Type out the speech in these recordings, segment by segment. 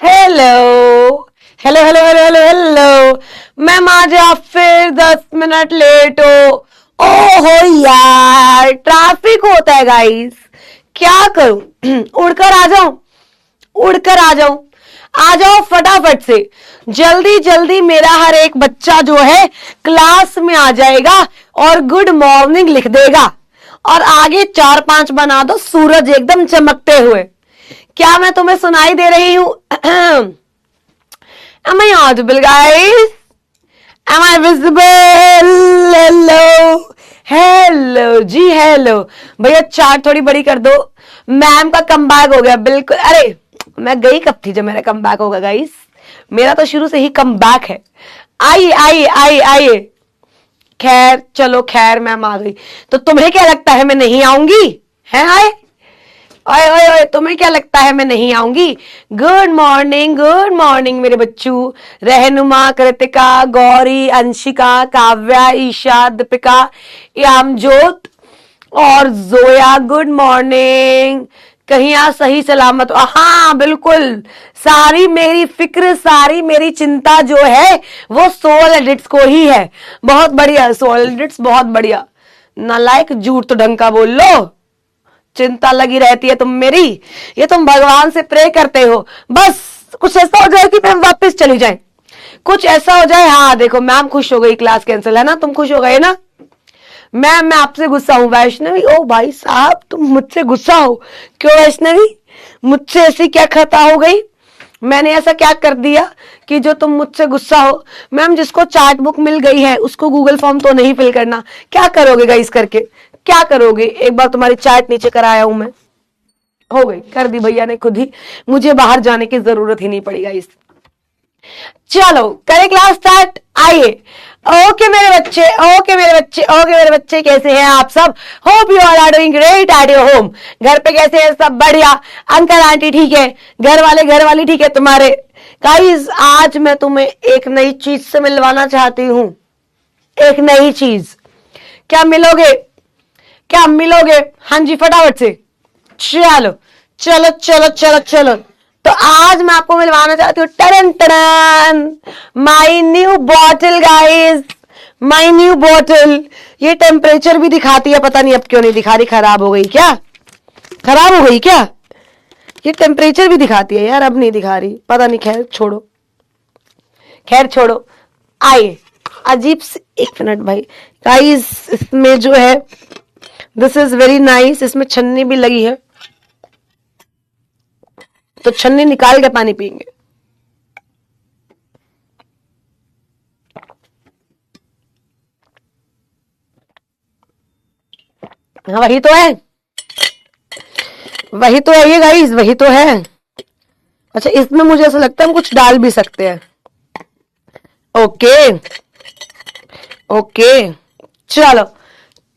Hello hello hello hello hello hello ma'am, आज आप फिर 10 मिनट लेट हो। ओहो यार, ट्रैफिक होता है गाइस, क्या करूं। उड़कर आ जाऊं, उड़कर आ जाऊं, आ जाओ फटाफट से। जल्दी जल्दी मेरा हर एक बच्चा जो है क्लास में आ जाएगा और गुड मॉर्निंग लिख देगा, और आगे 4-5 बना दो सूरज एकदम चमकते हुए। क्या मैं तुम्हें सुनाई दे रही हूं? Am I audible, guys? Am I visible? Hello hello ji, hello भैया, चार्ट थोड़ी बड़ी कर दो। मैम का कमबैक हो गया बिल्कुल। अरे मैं गई कब थी जब मेरा कमबैक होगा गाइस? मेरा तो शुरू से ही कमबैक है। आइए आइए आइए आइए। खैर चलो, खैर मैम आ गई तो तुम्हें क्या लगता है मैं नहीं आऊंगी? है आए? ओए ओए ओए, तुम्हें क्या लगता है मैं नहीं आऊंगी? गुड मॉर्निंग मेरे बच्चों। रहनुमा, कृतिका, गौरी, अंशिका, काव्या, ईशा, दीपिका, यामजोत और जोया, गुड मॉर्निंग। कहीं आप सही सलामत हो? हाँ बिल्कुल। सारी मेरी फिक्र, सारी मेरी चिंता जो है वो सोल एडिट्स को ही है। बहुत बढ़िया सोल एडिट्स, बहुत बढ़िया। नालायक, झूठ तो ढंग का बोल लो। चिंता लगी रहती है तुम मेरी, ये तुम भगवान से प्रे करते हो बस कुछ ऐसा हो जाए कि मैम वापस चली जाए, कुछ ऐसा हो जाए। हाँ देखो, मैम खुश हो गई, क्लास कैंसिल है ना, तुम खुश हो गए ना? मैम मैं आपसे गुस्सा हूं। वैष्णवी, ओ भाई साहब, तुम मुझसे गुस्सा हो? क्यों वैष्णवी, मुझसे ऐसी क्या खता हो गई? मैंने ऐसा क्या कर दिया कि जो तुम मुझसे गुस्सा हो? मैम जिसको चार्ट बुक मिल गई है उसको गूगल फॉर्म तो नहीं फिल करना। क्या करोगे गाइस करके, क्या करोगे? एक बार तुम्हारी चार्ट नीचे कराया हूं मैं, हो गई, कर दी भैया ने खुद ही, मुझे बाहर जाने की जरूरत ही नहीं पड़ी गाइस। चलो करें क्लास स्टार्ट, आइए। ओके मेरे बच्चे, ओके मेरे बच्चे, ओके मेरे बच्चे, कैसे हैं आप सब? Hope you all are doing great at your home. घर पे कैसे हैं सब? बढ़िया। अंकल आंटी ठीक है? घर वाले घर वाली ठीक है तुम्हारे? गाइस आज मैं तुम्हें एक नई चीज से मिलवाना चाहती हूं, एक नई चीज। क्या मिलोगे? क्या मिलोगे? हाँ जी फटाफट से। चलो चलो चलो चलो चलो, तो आज मैं आपको मिलवाना चाहती हूँ टरन टरन, my new bottle guys, my new bottle. ये टेम्परेचर भी दिखाती है, पता नहीं अब क्यों नहीं दिखा रही, खराब हो गई क्या? खराब हो गई क्या? ये टेम्परेचर भी दिखाती है यार, अब नहीं दिखा रही, पता नहीं। खैर छोड़ो, खैर छोड़ो। आइए, अजीब से, एक मिनट भाई गाइस, इसमें जो है दिस इज वेरी नाइस, इसमें छन्नी भी लगी है, तो छन्नी निकाल के पानी पियेंगे। हाँ वही तो है, वही तो है ये गाइस, वही तो है। अच्छा इसमें मुझे ऐसा लगता है हम कुछ डाल भी सकते हैं। ओके ओके चलो,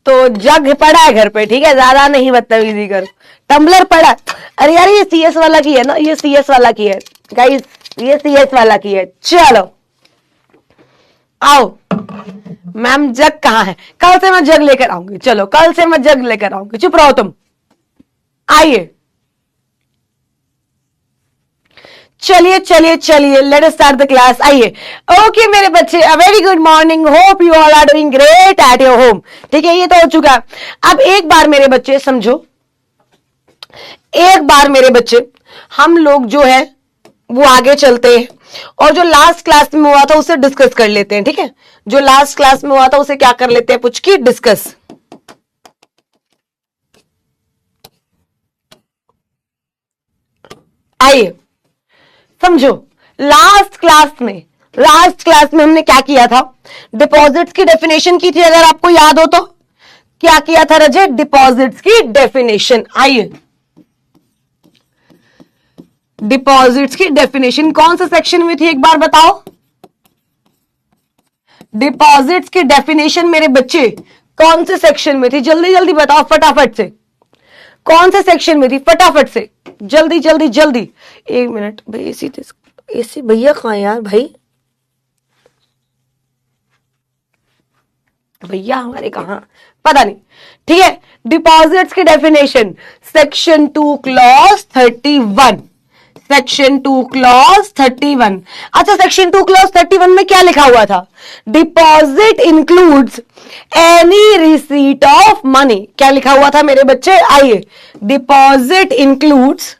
तो जग पड़ा है घर पे, ठीक है, ज्यादा नहीं बदतमीजी करो। टम्बलर पड़ा, अरे यार ये सीएस वाला की है ना, ये सीएस वाला की है गाइस, ये सीएस वाला की है। चलो आओ। मैम जग कहाँ है? कल से मैं जग लेकर आऊंगी, चलो कल से मैं जग लेकर आऊंगी, चुप रहो तुम। आइए चलिए चलिए चलिए, let us start the class. आइए। ओके मेरे बच्चे, a very good morning, hope you all are doing great at your home. ठीक है, ये तो हो चुका। अब एक बार मेरे बच्चे समझो, एक बार मेरे बच्चे, हम लोग जो है वो आगे चलते हैं और जो लास्ट क्लास में हुआ था उसे डिस्कस कर लेते हैं। ठीक है, जो लास्ट क्लास में हुआ था उसे क्या कर लेते हैं, पूछ की डिस्कस। आइए समझो, लास्ट क्लास में हमने क्या किया था? डिपॉजिट्स की डेफिनेशन की थी, अगर आपको याद हो तो। क्या किया था रजत? डिपॉजिट्स की डेफिनेशन। आइए, डिपॉजिट्स की डेफिनेशन कौन सा सेक्शन में थी एक बार बताओ? डिपॉजिट्स की डेफिनेशन मेरे बच्चे कौन से सेक्शन में थी? जल्दी जल्दी बताओ फटाफट से, कौन से सेक्शन में थी? फटाफट से, जल्दी जल्दी जल्दी। एक मिनट भाई, एसी भैया कहाँ है यार? भाई भैया हमारे कहाँ, पता नहीं। ठीक है, डिपॉजिट्स की definition section 2 clause 31, section 2 clause 31। अच्छा, सेक्शन 2 क्लॉज 31 में क्या लिखा हुआ था? Deposit includes any receipt of money. क्या लिखा हुआ था मेरे बच्चे? आइए, deposit includes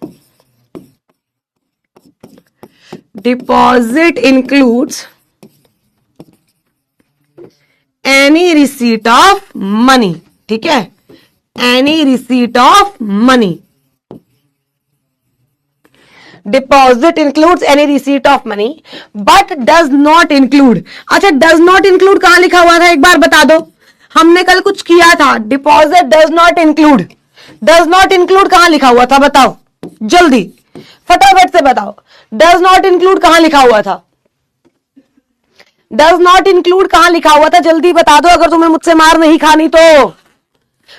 any receipt of money. ठीक है, any receipt of money. Deposit includes any receipt of money but does not include. अच्छा, डज नॉट इंक्लूड कहां लिखा हुआ था? एक बार बता दो, हमने कल कुछ किया था। Deposit does not include, does not include कहां लिखा हुआ था? बताओ जल्दी, फटाफट से बताओ, डज नॉट इंक्लूड कहां लिखा हुआ था? डज नॉट इंक्लूड कहां लिखा हुआ था? जल्दी बता दो, अगर तुम्हें मुझसे मार नहीं खानी तो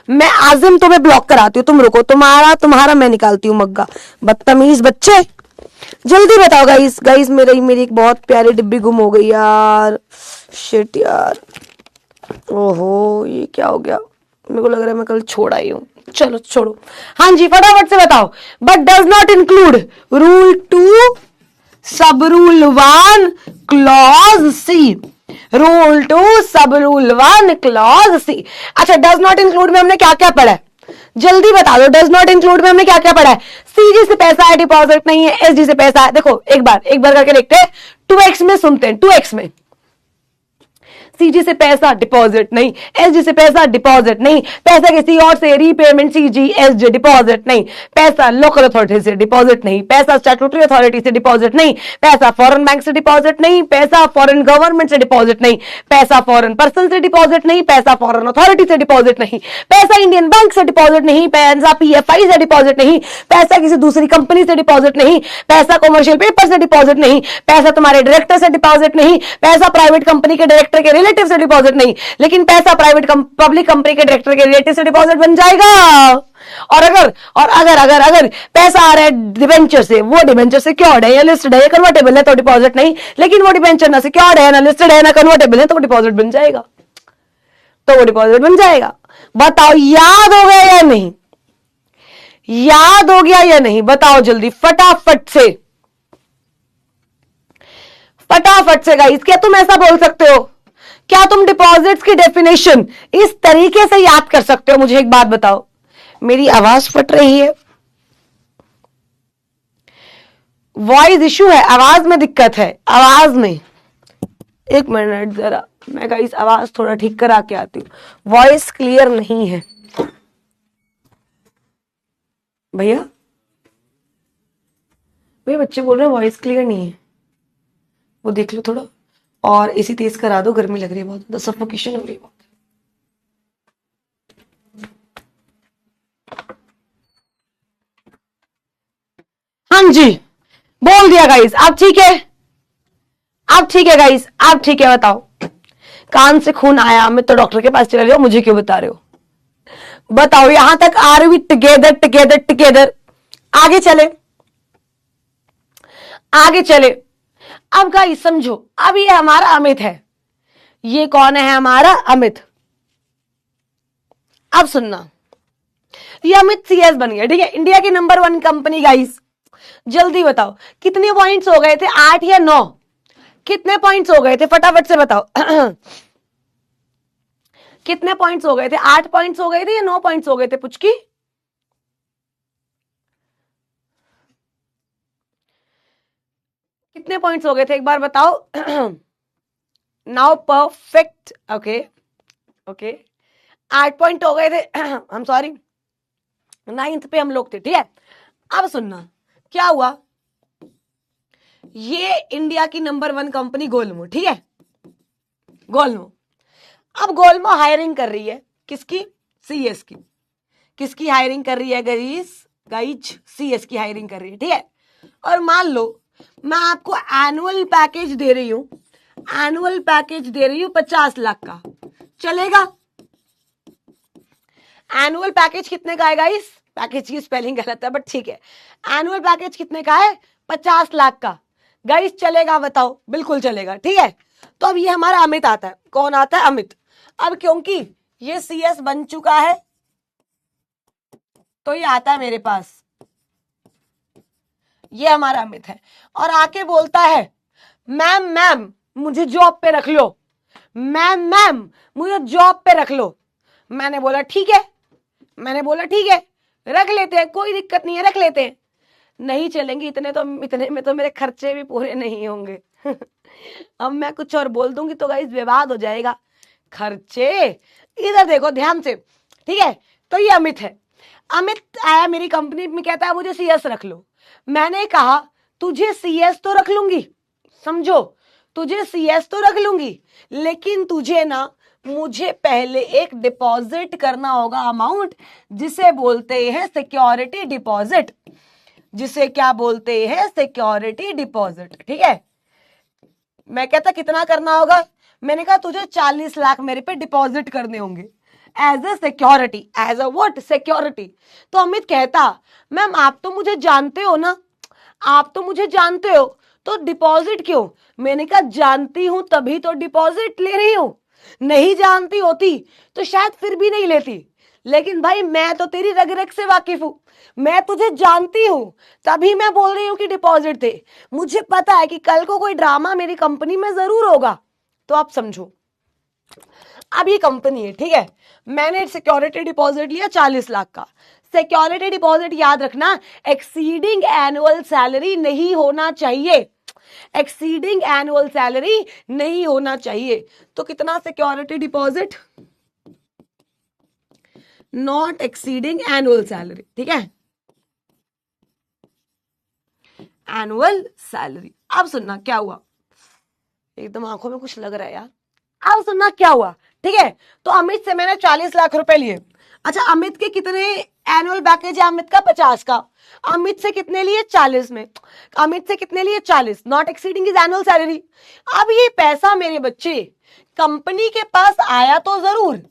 मैं आजिम तुम्हें ब्लॉक कराती हूँ। तुम रुको, तुम्हारा मैं निकालती हूँ मग्गा। बदतमीज बच्चे, जल्दी बताओ। गाइस मेरी एक बहुत प्यारी डिब्बी गुम हो गई यार। शिट यार, ओहो ये क्या हो गया? मेरे को लग रहा है मैं कल छोड़ आई हूँ। चलो छोड़ो। हाँ जी, फटाफट से बताओ। But does not include rule 2 सब रूल 1 क्लॉज सी। रूल 2 सब रूल 1 क्लॉज सी। अच्छा, डज नॉट इंक्लूड में हमने क्या क्या पढ़ा है? जल्दी बता दो, डज नॉट इंक्लूड में हमने क्या क्या पढ़ा है? सीजी से पैसा है, डिपॉजिट नहीं है। एसडी से पैसा है। देखो एक बार करके देखते हैं। 2x में सुनते हैं, 2x में सीजी से पैसा, डिपॉजिट नहीं। एसडी से पैसा, डिपॉजिट नहीं। पैसा किसी और से, रीपेमेंट सीजी एसडी, डिपॉजिट नहीं। पैसा लोकल अथॉरिटी से, डिपॉजिट नहीं। पैसा स्टैट्यूटरी अथॉरिटी से, डिपॉजिट नहीं। पैसा फॉरेन बैंक से, डिपॉजिट नहीं। पैसा फॉरेन गवर्नमेंट से, डिपॉजिट नहीं। पैसा फॉरेन पर्सन से, डिपॉजिट नहीं। पैसा फॉरेन अथॉरिटी से, डिपॉजिट नहीं। पैसा इंडियन बैंक से, डिपॉजिट नहीं। पैसा पीएफआई से, डिपॉजिट नहीं। पैसा किसी दूसरी कंपनी से, डिपॉजिट नहीं। पैसा कॉमर्शियल पेपर से, डिपॉजिट नहीं। पैसा तुम्हारे डायरेक्टर से, डिपॉजिट नहीं। पैसा प्राइवेट कंपनी के डायरेक्टर के रिलेटिव से, डिपॉजिट नहीं। लेकिन पैसा पब्लिक कंपनी के डायरेक्टर के रिलेटिव से डिपॉजिट बन जाएगा। और अगर पैसा आ रहा है डिबेंचर से, वो डिबेंचर से क्योर्ड है या लिस्टेड है या कन्वर्टेबल है तो डिपॉजिट नहीं। लेकिन वो डिबेंचर ना सिक्योर्ड है, ना लिस्टेड है, ना कन्वर्टेबल है तो डिपॉजिट बन जाएगा। तो वो डिपॉजिट बन जाएगा। बताओ याद हो गया या नहीं? याद हो गया या नहीं? बताओ जल्दी, फटाफट से गाइस। क्या तुम ऐसा बोल सकते हो? क्या तुम डिपॉजिट्स की डेफिनेशन इस तरीके से याद कर सकते हो? मुझे एक बात बताओ। मेरी आवाज फट रही है, वॉइस इशू है, आवाज में दिक्कत है, आवाज में। एक मिनट जरा, मैं गाइस आवाज थोड़ा ठीक करा के आती हूँ। वॉइस क्लियर नहीं है भैया। बच्चे बोल रहे हैं वॉइस क्लियर नहीं है, वो देख लो थोड़ा। और एसी तेज करा दो, गर्मी लग रही है बहुत ज्यादा, सफोकेशन हो रही है बहुत। हाँ जी, बोल दिया गाइस। आप ठीक है? आप ठीक है गाइस? आप ठीक है? बताओ। कान से खून आया, मैं तो डॉक्टर के पास चले जाओ, मुझे क्यों बता रहे हो? बताओ, यहां तक आर वी टुगेदर? आगे चले। अब गाइस समझो, अब ये हमारा अमित है। ये कौन है? हमारा अमित। अब सुनना, ये अमित सीएस बन गया, ठीक है, इंडिया की नंबर 1 कंपनी। गाइस जल्दी बताओ, कितने पॉइंट्स हो गए थे? 8 या 9? कितने पॉइंट्स हो गए थे? फटाफट से बताओ। कितने पॉइंट्स हो गए थे? 8 पॉइंट्स हो गए थे या 9 पॉइंट्स हो गए थे? पुचकी, कितने पॉइंट्स हो गए थे? एक बार बताओ। Now perfect. ओके 8 पॉइंट हो गए थे। हम सॉरी, 9th पे हम लोग थे, ठीक है। अब सुनना क्या हुआ। ये इंडिया की नंबर 1 कंपनी गोलमो, ठीक है, गोलमो। अब गोलमो हायरिंग कर रही है किसकी? सीएस की। किसकी हायरिंग कर रही है गाइज? सीएस की हायरिंग कर रही है, ठीक है। और मान लो मैं आपको एनुअल पैकेज दे रही हूं, 50 लाख का, चलेगा? एनुअल पैकेज कितने का है गाइस? पैकेज की स्पेलिंग गलत है बट ठीक है। एनुअल पैकेज कितने का है? 50 लाख का। गाइस चलेगा? बताओ। बिल्कुल चलेगा, ठीक है। तो अब ये हमारा अमित आता है। कौन आता है? अमित। अब क्योंकि ये सीएस बन चुका है तो ये आता है मेरे पास। ये हमारा अमित है, और आके बोलता है मैम मैम मुझे जॉब पे रख लो, मैम मैम मुझे जॉब पे रख लो। मैंने बोला ठीक है, रख लेते हैं, कोई दिक्कत नहीं है, रख लेते हैं। नहीं चलेंगी, इतने में तो मेरे खर्चे भी पूरे नहीं होंगे। अब मैं कुछ और बोल दूंगी तो गाइस विवाद हो जाएगा। खर्चे, इधर देखो ध्यान से, ठीक है। तो ये अमित है, अमित आया मेरी कंपनी में, कहता है मुझे सीएस रख लो। मैंने कहा तुझे सीएस तो रख लूंगी, समझो, तुझे सीएस तो रख लूंगी, लेकिन तुझे ना मुझे पहले एक डिपॉजिट करना होगा अमाउंट, जिसे बोलते हैं सिक्योरिटी डिपॉजिट, जिसे क्या बोलते हैं सिक्योरिटी डिपॉजिट, ठीक है। मैं कहता कितना करना होगा, मैंने कहा तुझे 40 लाख मेरे पे डिपॉजिट करने होंगे as a security, as a what security. तो अमित कहता मैम आप तो मुझे जानते हो ना, आप तो मुझे जानते हो, तो डिपॉजिट क्यों? मैंने कहा जानती हूं तभी तो डिपॉजिट ले रही हूं, नहीं जानती होती तो शायद फिर भी नहीं लेती, लेकिन भाई मैं तो तेरी रग रग से वाकिफ हूं, मैं तुझे जानती हूं तभी मैं बोल रही हूं कि डिपॉजिट दे। मुझे पता है कि कल को कोई ड्रामा मेरी कंपनी में जरूर होगा। तो आप समझो, अब ये कंपनी है, ठीक है, मैंने सिक्योरिटी डिपॉजिट लिया 40 लाख का। सिक्योरिटी डिपॉजिट याद रखना एक्सीडिंग एनुअल सैलरी नहीं होना चाहिए, एक्सीडिंग एनुअल सैलरी नहीं होना चाहिए। तो कितना security deposit? Not exceeding annual salary, ठीक है, एनुअल सैलरी। अब सुनना क्या हुआ, एकदम आंखों में कुछ लग रहा है यार। अब सुनना क्या हुआ, ठीक है। तो अमित से मैंने 40 लाख रुपए लिए। अच्छा, अमित के कितने एनुअल पैकेज है? अमित का 50 का। अमित से कितने लिए? 40 में। अमित से कितने लिए? 40, not exceeding is annual salary. अब ये पैसा मेरे बच्चे कंपनी के पास आया तो जरूर,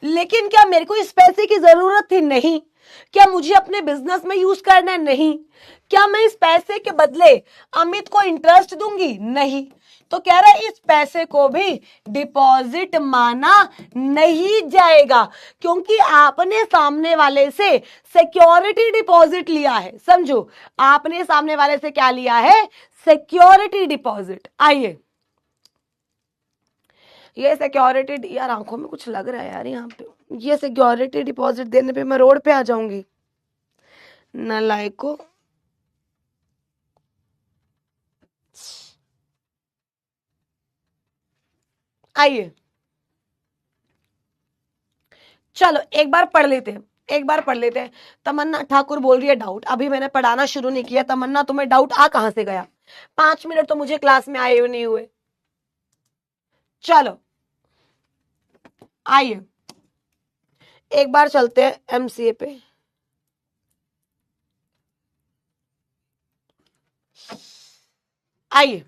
लेकिन क्या मेरे को इस पैसे की जरूरत थी? नहीं। क्या मुझे अपने बिजनेस में यूज करना है? नहीं। क्या मैं इस पैसे के बदले अमित को इंटरेस्ट दूंगी? नहीं। तो कह रहा है इस पैसे को भी डिपॉजिट माना नहीं जाएगा, क्योंकि आपने सामने वाले से सिक्योरिटी डिपॉजिट लिया है। समझो, आपने सामने वाले से क्या लिया है? Security deposit. आइए, ये सिक्योरिटी, यार आंखों में कुछ लग रहा है यार यहाँ पे, ये सिक्योरिटी डिपॉजिट देने पे मैं रोड पे आ जाऊंगी नालायको। आइए चलो एक बार पढ़ लेते हैं, एक बार पढ़ लेते हैं। तमन्ना ठाकुर बोल रही है डाउट, अभी मैंने पढ़ाना शुरू नहीं किया। तमन्ना तुम्हें डाउट आ कहां से गया? 5 मिनट तो मुझे क्लास में आए हुए नहीं हुए। चलो आइए एक बार चलते हैं एमसीए पे। आइए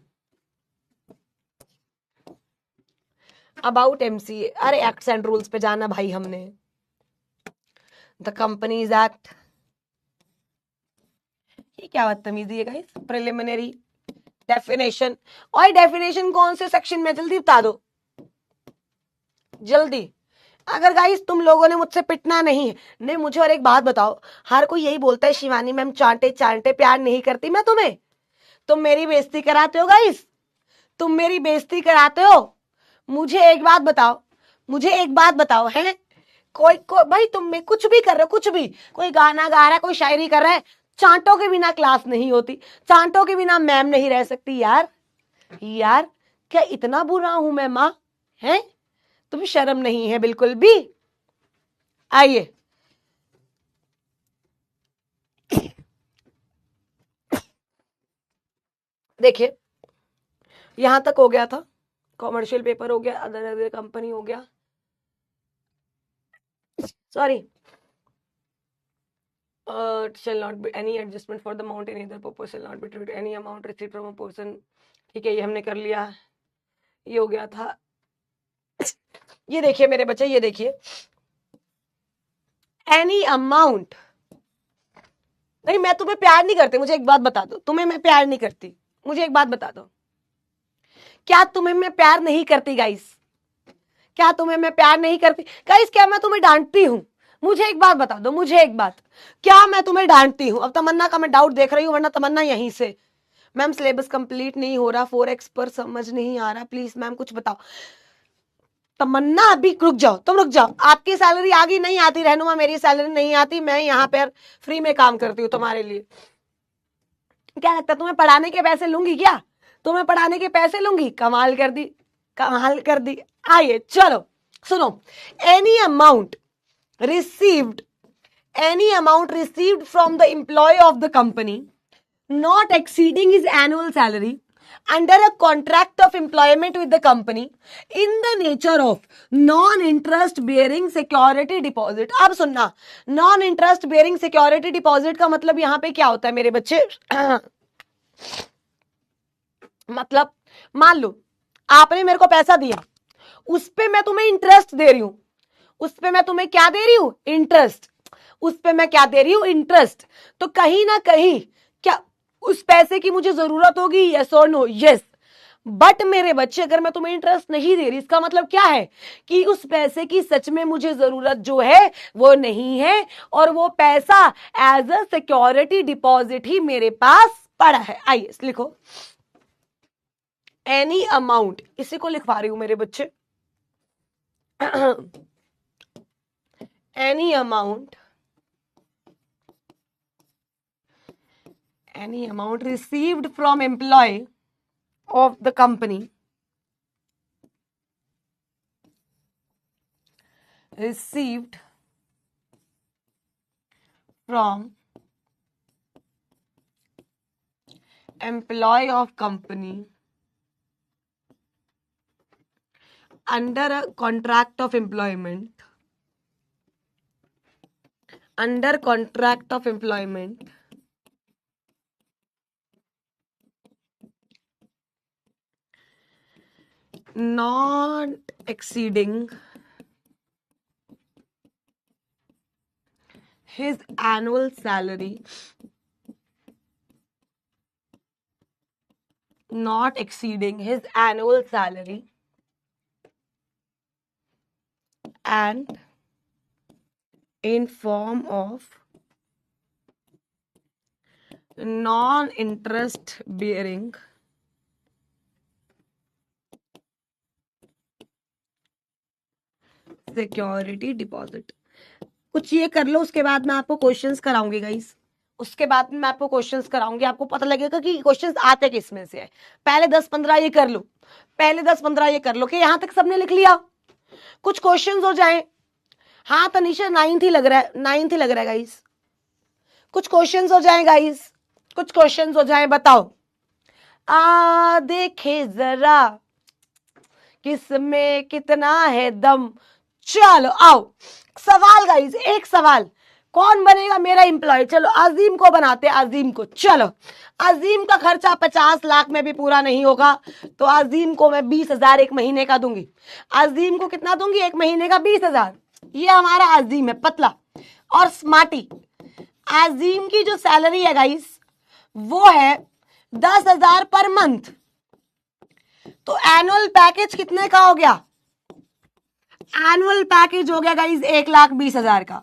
अबाउट एमसीए, अरे एक्ट्स एंड रूल्स पे जाना भाई हमने। द कंपनीज एक्ट, ये क्या बदतमीजी है गाइस? प्रिलिमिनरी डेफिनेशन, और डेफिनेशन कौन से सेक्शन में? जल्दी बता दो जल्दी। अगर गाइस तुम लोगों ने मुझसे पिटना नहीं है, नहीं मुझे और एक बात बताओ, हर कोई यही बोलता है शिवानी मैम चांटे चांटे प्यार नहीं करती मैं तुम्हें, तुम मेरी बेइज्जती कराते हो गाइस, तुम मेरी बेइज्जती कराते हो। मुझे एक बात बताओ, मुझे एक बात बताओ, है कोई भाई तुम में कुछ भी कर रहे हो, कुछ भी, कोई गाना गा रहा है, कोई शायरी कर रहा है, चांटों के बिना क्लास नहीं होती, चांटों के बिना मैम नहीं रह सकती। यार यार क्या इतना बुरा हूं मैं माँ? है तुम्हें शर्म नहीं है बिल्कुल भी? आइए देखिए, यहां तक हो गया था, कॉमर्शियल पेपर हो गया, अदर कंपनी हो गया, sorry shall not be any adjustment for the amount in either purpose shall not be treated any amount received from a person। ठीक है, ये हमने कर लिया, ये हो गया था। ये देखिए मेरे बच्चे, ये देखिए एनी अमाउंट, नहीं मैं तुम्हें प्यार नहीं करती, मुझे एक बात बता दो, तुम्हें मैं प्यार नहीं करती, मुझे एक बात बता दो, क्या तुम्हें मैं प्यार नहीं करती गाइस? क्या तुम्हें मैं प्यार नहीं करती गाइस? क्या मैं तुम्हें डांटती हूं? मुझे एक बात बता दो, मुझे एक बात, क्या मैं तुम्हें डांटती हूं? अब तमन्ना का मैं डाउट देख रही हूं, वरना तमन्ना यहीं से, मैम सिलेबस कंप्लीट नहीं हो रहा, 4x पर समझ नहीं आ रहा, प्लीज मैम कुछ बताओ। तमन्ना अभी रुक जाओ, तुम रुक जाओ, आपकी सैलरी आ गई? नहीं आती रहनुमा, मेरी सैलरी नहीं आती, मैं यहाँ पर फ्री में काम करती हूँ तुम्हारे लिए। क्या लगता है तुम्हें पढ़ाने के पैसे लूंगी क्या? तुम्हें पढ़ाने के पैसे लूंगी? कमाल कर दी, कमाल कर दी। आइए चलो सुनो, any amount received, any amount received from the employ of the company not exceeding his annual salary under a contract of employment with the company in the nature of non-interest bearing security deposit। अब सुनना, non-interest bearing security deposit का मतलब यहां पे क्या होता है मेरे बच्चे? मतलब मान लो आपने मेरे को पैसा दिया, उस पे मैं तुम्हें इंटरेस्ट दे रही हूं, उस पे मैं तुम्हें क्या दे रही हूं? इंटरेस्ट। उस पे मैं क्या दे रही हूं? इंटरेस्ट। तो कहीं ना कहीं क्या उस पैसे की मुझे जरूरत होगी? यस और नो? यस। बट मेरे बच्चे अगर मैं तुम्हें इंटरेस्ट नहीं दे रही, इसका मतलब क्या है कि उस पैसे की सच में मुझे जरूरत जो है वो नहीं है, और वो पैसा एज अ सिक्योरिटी डिपॉजिट ही मेरे पास पड़ा है। आइए लिखो, एनी अमाउंट, इसी को लिखवा रही हूं मेरे बच्चे, any amount, any amount received from employee of the company, received from employee of company under a contract of employment, under contract of employment not exceeding his annual salary, not exceeding his annual salary and in form of non-interest bearing security deposit. कुछ ये कर लो, उसके बाद मैं आपको questions कराऊंगी guys, उसके बाद में मैं आपको क्वेश्चंस कराऊंगी, आपको पता लगेगा कि क्वेश्चंस आते किस में से है। पहले 10-15 ये कर लो, पहले 10-15 ये कर लो कि यहां तक सबने लिख लिया, कुछ क्वेश्चंस हो जाए। हाँ तनिषा 9th ही लग रहा है, 9th ही लग रहा है गाइस, कुछ क्वेश्चंस हो जाए गाइस, कुछ क्वेश्चंस हो जाए, बताओ। देखे जरा किसमें कितना है दम। चलो आओ सवाल गाइस, एक सवाल, कौन बनेगा मेरा एम्प्लॉय? चलो अजीम को बनाते हैं, अजीम को। चलो अजीम का खर्चा 50 लाख में भी पूरा नहीं होगा, तो अजीम को मैं 20,000 एक महीने का दूंगी। अजीम को कितना दूंगी? एक महीने का 20,000। ये हमारा अजीम है, पतला और स्मार्टी। अजीम की जो सैलरी है गाइस वो है 10,000 पर मंथ, तो एनुअल पैकेज कितने का हो गया? एनुअल पैकेज हो गया गाइस 1,20,000 का।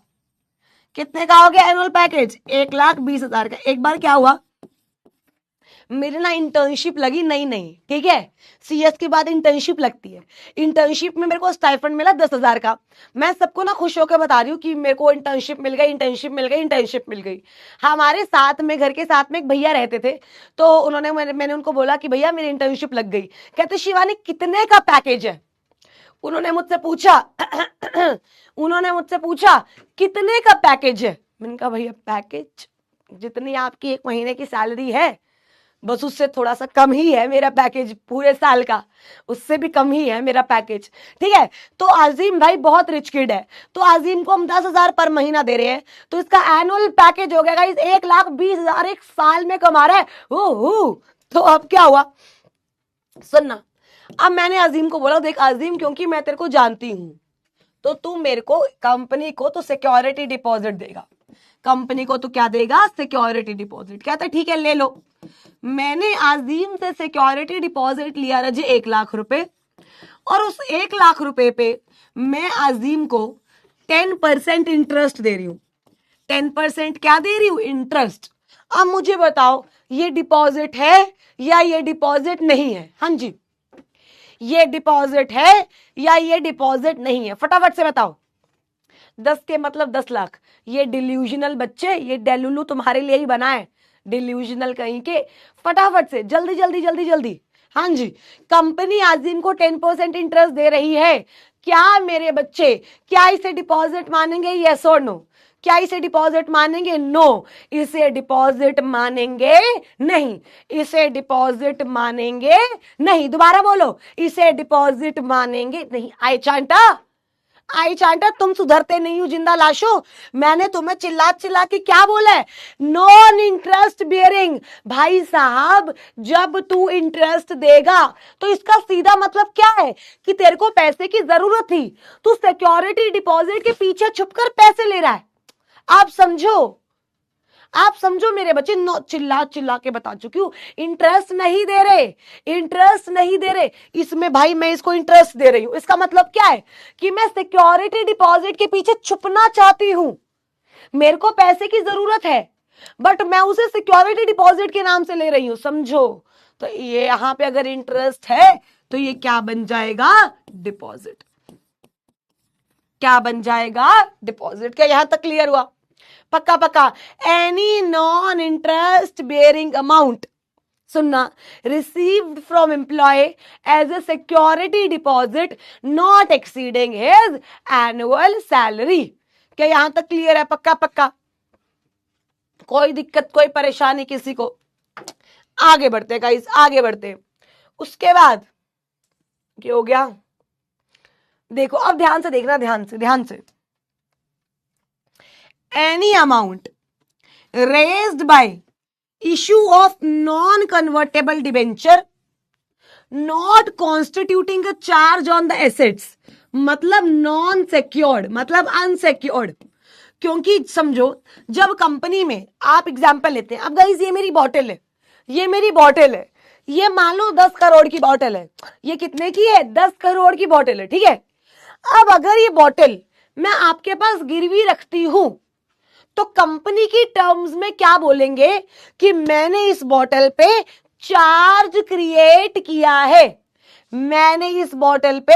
कितने का हो गया एनुअल पैकेज? 1,20,000 का। एक बार क्या हुआ, मेरे ना इंटर्नशिप लगी नई नई, ठीक है, सीएस के बाद इंटर्नशिप लगती है, इंटर्नशिप में मेरे को स्टाइफंड मिला 10,000 का। मैं सबको ना खुश होकर बता रही हूँ कि मेरे को इंटर्नशिप मिल गई, इंटर्नशिप मिल गई, इंटर्नशिप मिल गई। हमारे साथ में, घर के साथ में एक भैया रहते थे, तो उन्होंने, मैंने उनको बोला कि भैया मेरी इंटर्नशिप लग गई। कहते शिवानी कितने का पैकेज है? उन्होंने मुझसे पूछा उन्होंने मुझसे पूछा कितने का पैकेज है? मैंने कहा भैया पैकेज जितनी आपकी एक महीने की सैलरी है बस उससे थोड़ा सा कम ही है मेरा पैकेज, पूरे साल का उससे भी कम ही है मेरा पैकेज, ठीक है। तो अजीम भाई बहुत रिच किड है, तो अजीम को हम 10,000 पर महीना दे रहे हैं, तो इसका एनुअल पैकेज हो गया इस 1,20,000 एक साल में कमा रहा है। तो अब क्या हुआ सुनना, अब मैंने अजीम को बोला देख अजीम, क्योंकि मैं तेरे को जानती हूं तो तू मेरे को, कंपनी को तो सिक्योरिटी डिपॉजिट देगा, कंपनी को तो क्या देगा? Security deposit. कहता है ठीक है ले लो। मैंने अजीम से सिक्योरिटी डिपॉजिट लिया रजे 1 लाख रुपए, और उस 1 लाख रुपए पे मैं अजीम को 10% इंटरेस्ट दे रही हूं। 10% क्या दे रही हूं? इंटरेस्ट। अब मुझे बताओ ये डिपॉजिट है या ये डिपॉजिट नहीं है? हाँ जी, ये डिपॉजिट है या ये डिपॉजिट नहीं है? फटाफट से बताओ। 10 के मतलब 10 लाख। ये डिल्यूजनल बच्चे, ये डेलुलू तुम्हारे लिए ही बना है, डिल्यूजनल कहीं के। फटाफट से, जल्दी जल्दी जल्दी जल्दी। हाँ जी, कंपनी आजिम को 10% इंटरेस्ट दे रही है। क्या मेरे बच्चे, क्या इसे डिपॉजिट मानेंगे? यस और नो? क्या इसे डिपॉजिट मानेंगे? नो, इसे डिपॉजिट मानेंगे नहीं, इसे डिपॉजिट मानेंगे नहीं। दोबारा बोलो, इसे डिपॉजिट मानेंगे नहीं। आई चांटा, तुम सुधरते नहीं हो जिंदा लाशो। मैंने तुम्हें चिल्ला चिल्ला के क्या बोला है? Non interest bearing. भाई साहब, जब तू इंटरेस्ट देगा तो इसका सीधा मतलब क्या है कि तेरे को पैसे की जरूरत थी, तू सिक्योरिटी डिपॉजिट के पीछे छुपकर पैसे ले रहा है। आप समझो, आप समझो मेरे बच्चे। चिल्ला चिल्ला के बता चुकी हूं, इंटरेस्ट नहीं दे रहे, इंटरेस्ट नहीं दे रहे। इसमें भाई मैं इसको इंटरेस्ट दे रही हूं, इसका मतलब क्या है कि मैं सिक्योरिटी डिपॉजिट के पीछे छुपना चाहती हूं। मेरे को पैसे की जरूरत है बट मैं उसे सिक्योरिटी डिपॉजिट के नाम से ले रही हूं, समझो। तो ये यहां पे अगर इंटरेस्ट है तो ये क्या बन जाएगा? डिपॉजिट। क्या बन जाएगा? डिपॉजिट। क्या यहां तक क्लियर हुआ? पक्का पक्का। Any non interest bearing amount, सुनना, received from employee as a security deposit not exceeding his annual salary. क्या यहां तक क्लियर है? पक्का पक्का। कोई दिक्कत, कोई परेशानी किसी को? आगे बढ़ते गाइस, आगे बढ़ते। उसके बाद क्या हो गया? देखो अब ध्यान से देखना, ध्यान से, ध्यान से। Any amount raised by issue of non-convertible debenture not constituting a charge on the assets, मतलब नॉन सेक्योर्ड, मतलब अनसेक्योर्ड। क्योंकि समझो, जब कंपनी में आप एग्जांपल लेते हैं, अब गाइस ये मेरी बॉटल है, ये मेरी बॉटल है, ये मान लो 10 करोड़ की बॉटल है। ये कितने की है? 10 करोड़ की बॉटल है, ठीक है। अब अगर ये बॉटल मैं आपके पास गिरवी रखती हूं तो कंपनी की टर्म्स में क्या बोलेंगे कि मैंने इस बॉटल पे चार्ज क्रिएट किया है, मैंने इस बॉटल पे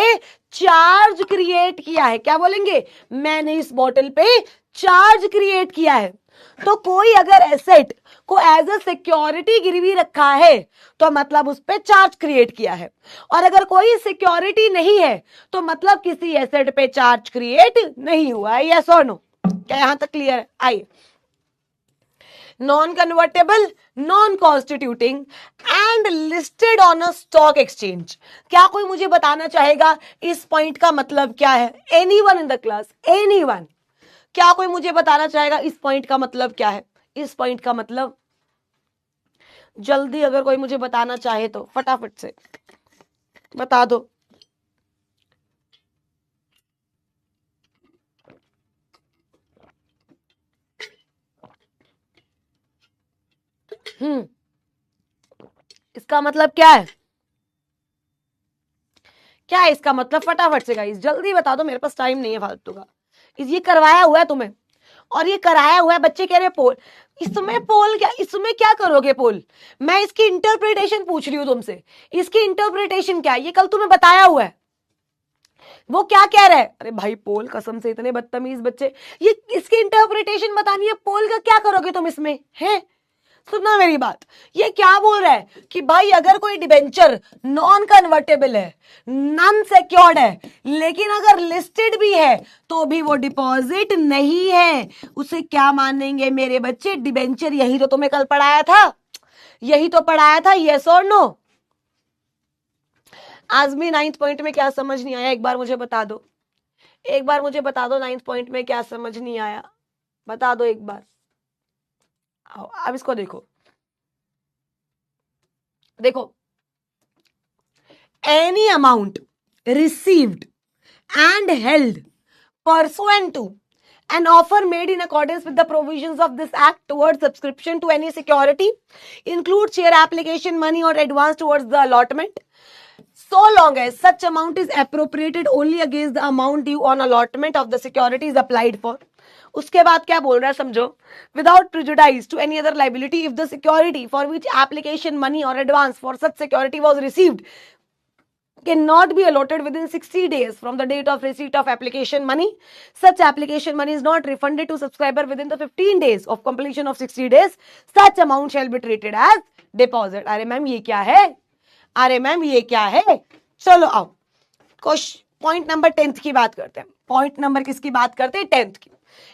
चार्ज क्रिएट किया है। क्या बोलेंगे? मैंने इस बॉटल पे चार्ज क्रिएट किया है। तो कोई अगर एसेट को एज ए सिक्योरिटी गिरवी रखा है तो मतलब उस पे चार्ज क्रिएट किया है, और अगर कोई सिक्योरिटी नहीं है तो मतलब किसी एसेट पे चार्ज क्रिएट नहीं हुआ है। यस और नो? क्या यहां तक क्लियर है? आइए, non convertible, non constituting and listed on a stock exchange. क्या कोई मुझे बताना चाहेगा इस पॉइंट का मतलब क्या है? Anyone in the class? Anyone? क्या कोई मुझे बताना चाहेगा इस पॉइंट का मतलब क्या है? इस पॉइंट का मतलब जल्दी अगर कोई मुझे बताना चाहे तो फटाफट से बता दो। इसका मतलब क्या है? क्या है इसका मतलब? फटाफट से गाइस जल्दी बता दो, मेरे पास टाइम नहीं है फालतू का। ये करवाया हुआ है तुम्हें, और ये कराया हुआ है, बच्चे कह रहे हैं पोल। इसमें पोल क्या, इसमें क्या करोगे पोल? मैं इसकी इंटरप्रिटेशन पूछ रही हूं तुमसे, इसकी इंटरप्रिटेशन क्या है? ये कल तुम्हें बताया हुआ है। वो क्या कह रहा है? अरे भाई पोल, कसम से इतने बदतमीज बच्चे। ये इसकी इंटरप्रिटेशन बतानी है, पोल का क्या करोगे तुम इसमें? है सुनना मेरी बात, ये क्या बोल रहा है कि भाई अगर कोई डिबेंचर नॉन कन्वर्टेबल है, नॉन सिक्योर्ड है, लेकिन अगर लिस्टेड भी है तो भी वो डिपॉजिट नहीं है, उसे क्या मानेंगे मेरे बच्चे? डिबेंचर। यही तो तुम्हें कल पढ़ाया था, यही तो पढ़ाया था। यस और नो? आज भी 9th पॉइंट में क्या समझ नहीं आया? एक बार मुझे बता दो, एक बार मुझे बता दो 9th पॉइंट में क्या समझ नहीं आया, बता दो एक बार। अब इसको देखो, देखो, any amount received and held pursuant to an offer made in accordance with the provisions of this act towards subscription to any security, include share application money or advance towards the allotment, so long as such amount is appropriated only against the amount due on allotment of the securities applied for. उसके बाद क्या बोल रहा है समझो, without prejudice to any other liability if the security for which application money or advance for such security was received cannot be allotted within 60 days from the date of receipt of application money, such application money is not refunded to subscriber within the 15 days of completion of 60 days, such amount shall be treated as deposit. अरे ma'am ये क्या है, अरे ma'am ये क्या है, चलो आओ पॉइंट नंबर 10th की बात करते हैं। पॉइंट नंबर किसकी बात करते हैं, 10th की।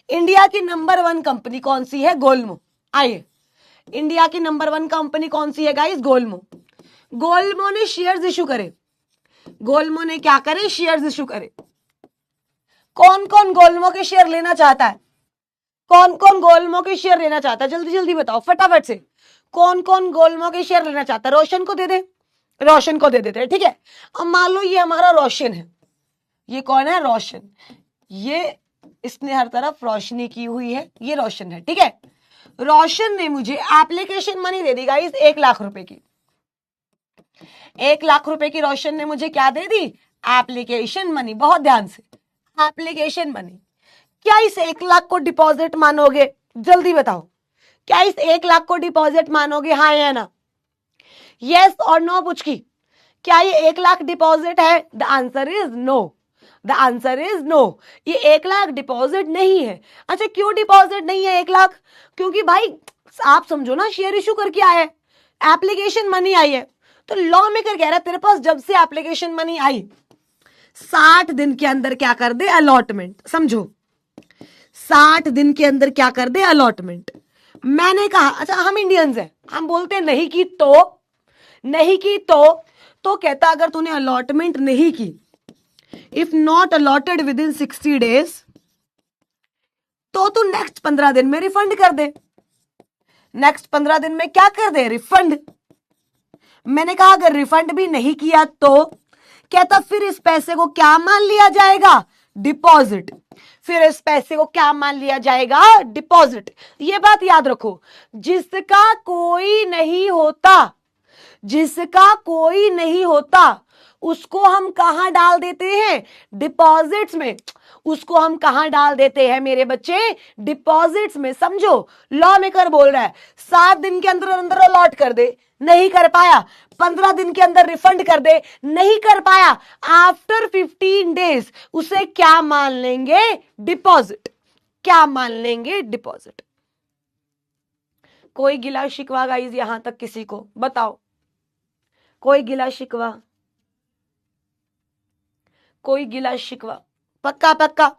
इंडिया की नंबर 1 कंपनी कौन सी है, गोलमो। आइए, इंडिया की नंबर 1 कंपनी कौन सी है गाइस, गोलमो। गोलमो ने शेयर्स इशू करे, गोलमो ने क्या करे, शेयर्स इशू करे। कौन कौन गोलमो के शेयर लेना चाहता है, कौन कौन गोलमो के शेयर लेना चाहता है, जल्दी जल्दी बताओ फटाफट से, कौन कौन गोलमो के शेयर लेना चाहता है। रोशन को दे दे, रोशन को दे देते हैं, ठीक है। अब मान लो ये हमारा रोशन है, ये कौन है, रोशन, ये इसने हर तरफ रोशनी की हुई है, ये रोशन है, ठीक है। रोशन ने मुझे एप्लीकेशन मनी दे दी गाइस 1 लाख रुपए की, 1 लाख रुपए की रोशन ने मुझे क्या दे दी, एप्लीकेशन मनी। बहुत ध्यान से, एप्लीकेशन मनी। क्या इस 1 लाख को डिपॉजिट मानोगे, जल्दी बताओ, क्या इस 1 लाख को डिपॉजिट मानोगे, हाँ या ना, यस और नो पूछ की। क्या ये 1 लाख डिपॉजिट है, the answer is no, the answer is no, ये 1 लाख डिपॉजिट नहीं है। अच्छा क्यों डिपॉजिट नहीं है 1 लाख, क्योंकि भाई आप समझो ना, शेयर इशू करके आया है, एप्लीकेशन मनी आई है, तो लॉ मेकर कह रहा है तेरे पास जब से एप्लीकेशन मनी आई 60 दिन के अंदर क्या कर दे, अलॉटमेंट। समझो 60 दिन के अंदर क्या कर दे, अलॉटमेंट। मैंने कहा अच्छा हम इंडियंस हैं, हम बोलते हैं नहीं की तो, नहीं की तो कहता अगर तूने अलॉटमेंट नहीं की, if not allotted with in 60 days, तो तू नेक्स्ट 15 दिन में रिफंड कर दे, नेक्स्ट 15 दिन में क्या कर दे, रिफंड। मैंने कहा अगर रिफंड भी नहीं किया तो कहता फिर इस पैसे को क्या मान लिया जाएगा, डिपॉजिट। फिर इस पैसे को क्या मान लिया जाएगा, डिपॉजिट। ये बात याद रखो, जिसका कोई नहीं होता, जिसका कोई नहीं होता उसको हम कहां डाल देते हैं, डिपॉजिट्स में। उसको हम कहां डाल देते हैं मेरे बच्चे, डिपॉजिट्स में। समझो लॉ मेकर बोल रहा है 7 दिन के अंदर अंदर अलॉट कर दे, नहीं कर पाया, 15 दिन के अंदर रिफंड कर दे, नहीं कर पाया, आफ्टर 15 डेज उसे क्या मान लेंगे, डिपॉजिट। क्या मान लेंगे, डिपॉजिट। कोई गिला शिकवा गाइस यहां तक किसी को बताओ, कोई गिला शिकवा, कोई गिला शिकवा, पक्का पक्का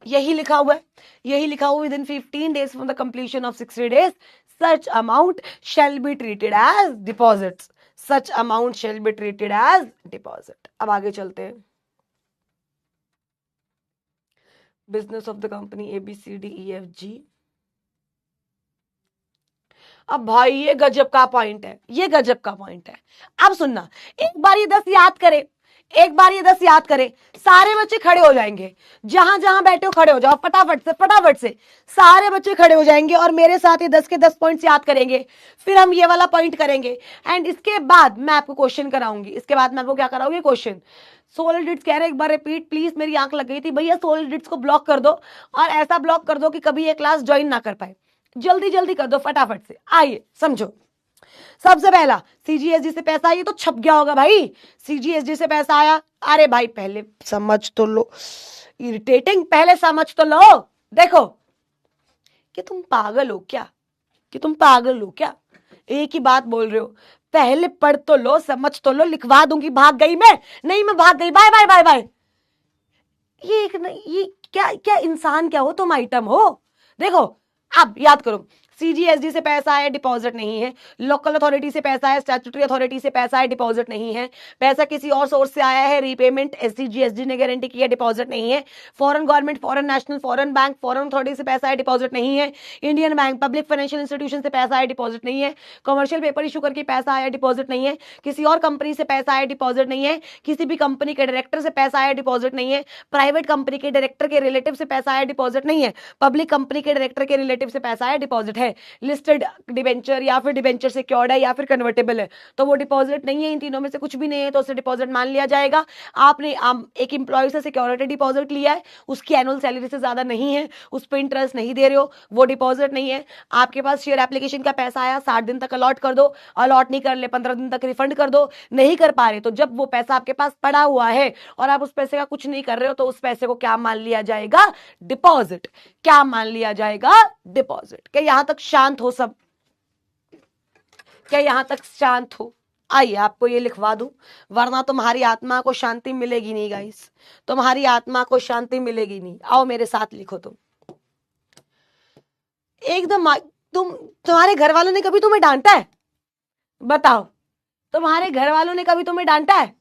यही लिखा हुआ है, यही लिखा हुआ with in 15 days from the completion of 60 days such amount shall be treated as deposits, such amount shall be treated as deposit। अब आगे चलते हैं, business of the company ABCDEFG। अब भाई ये गजब का पॉइंट है, ये गजब का पॉइंट है। अब सुनना, एक बार ये 10 याद करे, एक बार ये 10 याद करे, सारे बच्चे खड़े हो जाएंगे, जहां जहां बैठे हो खड़े हो जाओ, फटाफट से फटाफट से सारे बच्चे खड़े हो जाएंगे और मेरे साथ ये 10 के 10 पॉइंट्स याद करेंगे। फिर हम ये वाला पॉइंट करेंगे एंड इसके बाद मैं आपको क्वेश्चन कराऊंगी। इसके बाद मैं आपको क्या कराऊंगी, क्वेश्चन। सोलिड डिट्स कह रहे एक बार रिपीट प्लीज, मेरी आंख लग गई थी भैया, सोलिड डिट्स को ब्लॉक कर दो और ऐसा ब्लॉक कर दो कि कभी ये क्लास ज्वाइन ना कर पाए, जल्दी जल्दी कर दो फटाफट से। आइए समझो, सबसे पहला सीजीएसडी से पैसा आया तो छप गया होगा भाई, सीजीएसडी से पैसा आया। अरे भाई पहले समझ तो लो, इरिटेटिंग, पहले समझ तो लो। देखो कि तुम पागल हो क्या, कि तुम पागल हो क्या, एक ही बात बोल रहे हो, पहले पढ़ तो लो, समझ तो लो। लिखवा दूंगी, भाग गई मैं, नहीं मैं भाग गई, बाय बाय बाय बाय। ये क्या क्या इंसान क्या हो तुम, आइटम हो। देखो अब याद करो, सीजीएसडी से पैसा है, डिपॉजिट नहीं है। लोकल अथॉरिटी से पैसा है, स्टैट्यूटरी अथॉरिटी से पैसा है, डिपॉजिट नहीं है। पैसा किसी और सोर्स से आया है, रीपेमेंट एससीजीएसडी ने गारंटी की है, डिपॉजिट नहीं है। Foreign government, foreign national, foreign bank, foreign authority से पैसा है, डिपॉजिट नहीं है। Indian bank, public financial institution से पैसा है, डिपॉजिट नहीं है। कमर्शियल पेपर इशू करके पैसा आया, डिपॉजिट नहीं है। किसी और कंपनी से पैसा आया, डिपॉजिट नहीं है। किसी भी कंपनी के डायरेक्टर से पैसा आया, डिपॉजिट नहीं है। प्राइवेट कंपनी के डायरेक्टर के रिलेटिव से पैसा आया, डिपॉजिट नहीं है। पब्लिक कंपनी के डायरेक्टर के रिलेटिव से पैसा आया, डिपॉजिट है। है, लिस्टेड डिबेंचर या फिर डिबेंचर सिक्योर्ड है या फिर कन्वर्टेबल है, तो वो डिपॉजिट नहीं है, इन तीनों में से कुछ भी नहीं है तो उसे डिपॉजिट मान लिया जाएगा। आपने एक एम्प्लॉय से सिक्योरिटी डिपॉजिट लिया है, उसकी एनुअल सैलरी से ज्यादा नहीं है, उस पर इंटरेस्ट नहीं दे रहे हो, वो डिपॉजिट नहीं है। आपके पास शेयर एप्लीकेशन का पैसा आया, 60 दिन तक अलॉट कर दो, अलॉट नहीं कर ले 15 दिन तक रिफंड कर दो, नहीं कर पा रहे तो जब वो पैसा आपके पास पड़ा हुआ है और आप उस पैसे का कुछ नहीं कर रहे हो तो उस पैसे को क्या मान लिया जाएगा? डिपॉजिट। क्या मान लिया जाएगा? डिपॉजिट। क्या यहां तक शांत हो सब? क्या यहां तक शांत हो? आइए आपको ये लिखवा दूं, वरना तुम्हारी आत्मा को शांति मिलेगी नहीं गाइस, तुम्हारी आत्मा को शांति मिलेगी नहीं। आओ मेरे साथ लिखो तुम एकदम। तुम्हारे घर वालों ने कभी तुम्हें डांटा है? बताओ, तुम्हारे घर वालों ने कभी तुम्हें डांटा है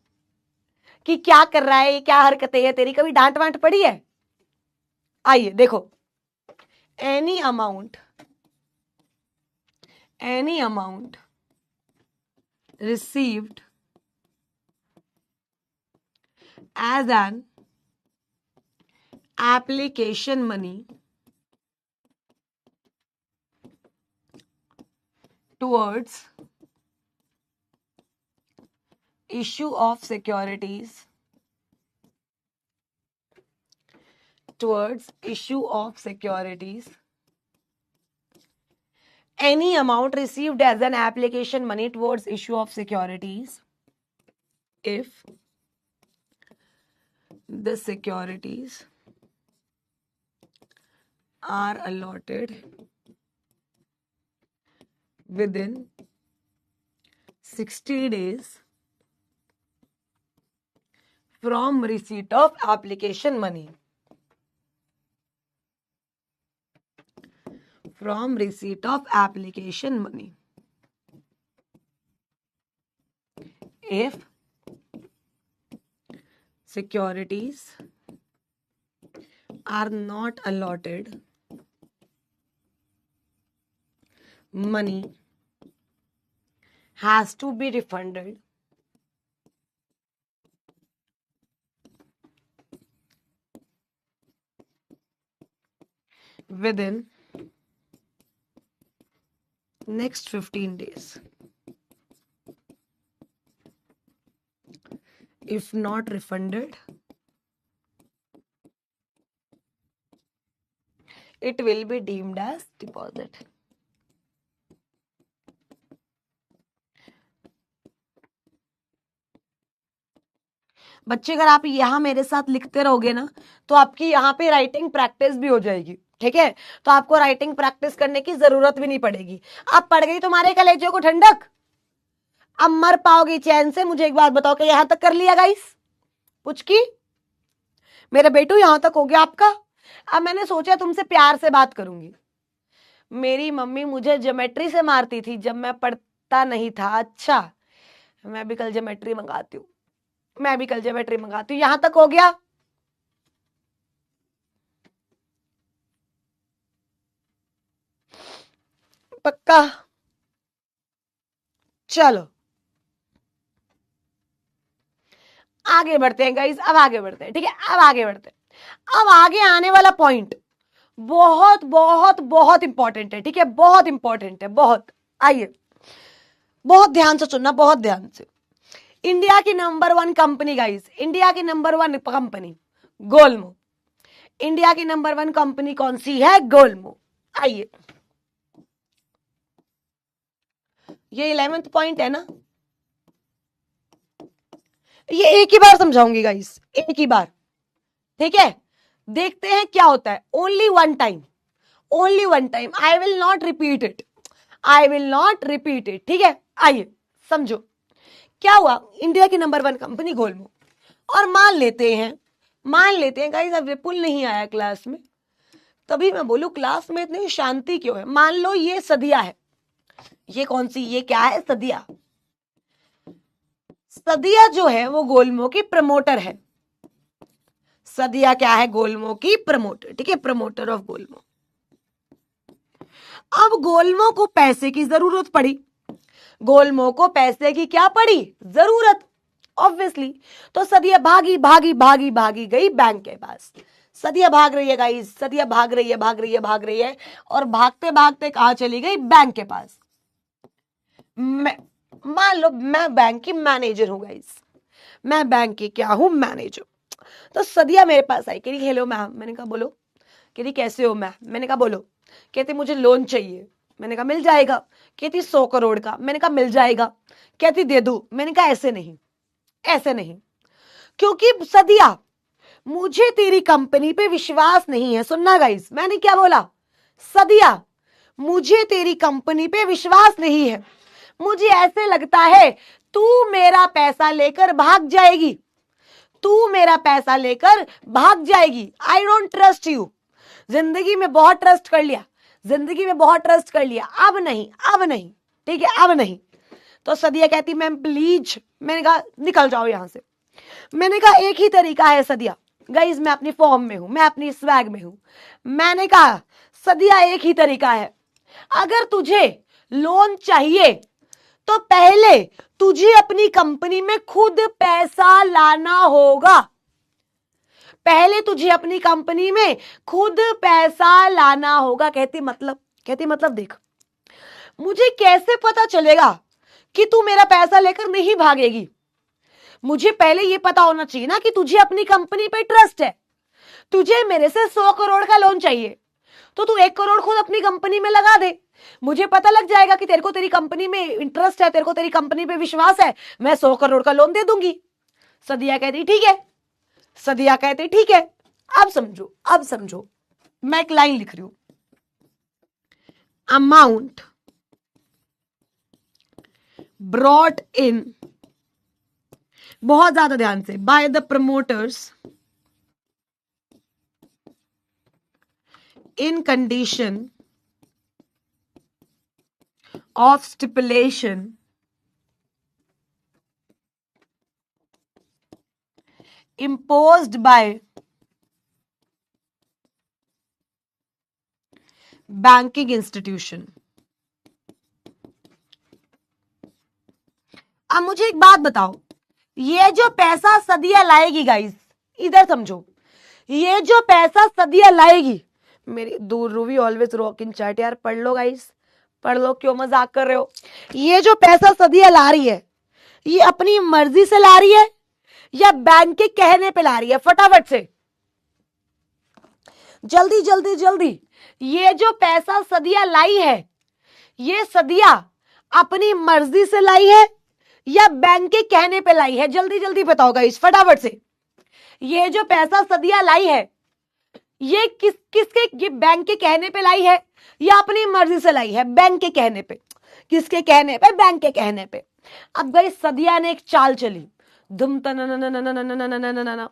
कि क्या कर रहा है, क्या हरकतें है तेरी? कभी डांट वांट पड़ी है? आइए देखो, any amount received as an application money towards issue of securities, any amount received as an application money towards issue of securities, if the securities are allotted within 60 days from receipt of application money. From receipt of application money. If securities are not allotted, money has to be refunded within next 15 days. If not refunded, it will be deemed as deposit. बच्चे अगर आप यहां मेरे साथ लिखते रहोगे ना तो आपकी यहाँ पे राइटिंग प्रैक्टिस भी हो जाएगी, ठीक है? तो आपको राइटिंग प्रैक्टिस करने की जरूरत भी नहीं पड़ेगी। अब पड़ गई तुम्हारे कलेजों को ठंडक, अब मर पाओगी चैन से। मुझे एक बात बताओ कि यहां तक कर लिया गाइस? पुचकी मेरे बेटू, यहां तक हो गया आपका? अब मैंने सोचा तुमसे प्यार से बात करूंगी। मेरी मम्मी मुझे ज्योमेट्री से मारती थी जब मैं पढ़ता नहीं था। अच्छा, मैं भी कल ज्योमेट्री मंगाती हूँ, यहां तक हो गया? पक्का? चलो आगे बढ़ते हैं गाइस, अब आगे बढ़ते हैं, ठीक है? अब आगे बढ़ते हैं। अब आगे आने वाला पॉइंट बहुत बहुत बहुत इंपॉर्टेंट है, ठीक है? बहुत इंपॉर्टेंट है, बहुत। आइए बहुत ध्यान से सुनना, बहुत ध्यान से। इंडिया की नंबर 1 कंपनी गाइस, इंडिया की नंबर 1 कंपनी गोलमो। इंडिया की नंबर 1 कंपनी कौन सी है? गोलमो। आइए, ये 11th पॉइंट है ना, ये एक ही बार समझाऊंगी गाइस, एक ही बार, ठीक है? देखते हैं क्या होता है। Only one time, I will not repeat it, ठीक है? आइए समझो क्या हुआ। इंडिया की नंबर 1 कंपनी गोलमो, और मान लेते हैं गाइस, अब विपुल नहीं आया क्लास में, तभी मैं बोलूं क्लास में इतनी शांति क्यों है। मान लो ये सदिया है, ये कौन सी, ये क्या है? सदिया। सदिया जो है वो गोलमो की प्रमोटर है। सदिया क्या है? गोलमो की प्रमोटर, ठीक है? प्रमोटर ऑफ गोलमो। अब गोलमो को पैसे की जरूरत पड़ी, गोलमो को पैसे की क्या पड़ी? जरूरत, ऑब्वियसली। तो सदिया भागी गई बैंक के पास। सदिया भाग रही है गाइस, सदिया भाग रही है, भाग रही है, भाग रही है, और भागते भागते कहां चली गई? बैंक के पास। मान लो मैं बैंक की मैनेजर हूं गाइस, मैं बैंक की क्या हूं? मैनेजर। तो सदिया मेरे पास आई, कह रही हेलो मैम। मैंने कहा बोलो। कह रही कैसे हो मैम? मैंने कहा बोलो। कहती मुझे लोन चाहिए। मैंने कहा मिल जाएगा। कहती 100 करोड़ का। मैंने कहा मिल जाएगा। कहती दे दूं। मैंने कहा ऐसे नहीं, ऐसे नहीं, क्योंकि सदिया मुझे तेरी कंपनी पे विश्वास नहीं है। सुनना गाइस, मैंने क्या बोला? सदिया मुझे तेरी कंपनी पे विश्वास नहीं है, मुझे ऐसे लगता है तू मेरा पैसा लेकर भाग जाएगी, तू मेरा पैसा लेकर भाग जाएगी। I don't trust you. जिंदगी में बहुत ट्रस्ट कर लिया, जिंदगी में बहुत ट्रस्ट कर लिया, अब नहीं, अब नहीं, ठीक है, अब नहीं। तो सदिया कहती मैम प्लीज। मैंने कहा निकल जाओ यहां से। मैंने कहा एक ही तरीका है सदिया। गाइस मैं अपनी फॉर्म में हूं, मैं अपनी स्वैग में हूं। मैंने कहा सदिया एक ही तरीका है, अगर तुझे लोन चाहिए तो पहले तुझे अपनी कंपनी में खुद पैसा लाना होगा, पहले तुझे अपनी कंपनी में खुद पैसा लाना होगा। कहती मतलब? कहती मतलब देख, मुझे कैसे पता चलेगा कि तू मेरा पैसा लेकर नहीं भागेगी? मुझे पहले यह पता होना चाहिए ना कि तुझे अपनी कंपनी पे ट्रस्ट है। तुझे मेरे से 100 करोड़ का लोन चाहिए तो तू 1 करोड़ खुद अपनी कंपनी में लगा दे, मुझे पता लग जाएगा कि तेरे को तेरी कंपनी में इंटरेस्ट है, तेरे को तेरी कंपनी पे विश्वास है, मैं 100 करोड़ का लोन दे दूंगी। सदिया कहती ठीक है। सदिया कहती ठीक है। अब समझो, अब समझो, मैं एक लाइन लिख रही हूं। अमाउंट ब्रॉट इन, बहुत ज्यादा ध्यान से, bye the promoters in condition of stipulation imposed by banking institution। अब मुझे एक बात बताओ, ये जो पैसा सदिया लाएगी गाइस, इधर समझो, ये जो पैसा सदिया लाएगी, मेरी दूर रूवी ऑलवेज रॉक इन चैट, यार पढ़ लो गाइस, पढ़ लो, क्यों मजाक कर रहे हो? ये जो पैसा सदिया ला रही है, ये अपनी मर्जी से ला रही है या बैंक के कहने पे ला रही है? फटाफट से, जल्दी जल्दी जल्दी, ये जो पैसा सदिया लाई है, ये सदिया अपनी मर्जी से लाई है या बैंक के कहने पे लाई है? जल्दी जल्दी बताओ गाइस, फटाफट से। ये जो पैसा सदिया लाई है, ये किसके, ये बैंक के कहने पे लाई है या अपनी मर्जी से लाई है? बैंक के कहने पे। किसके कहने पे? बैंक के कहने पे। अब गाइस सदिया ने एक चाल चली, धुम तन।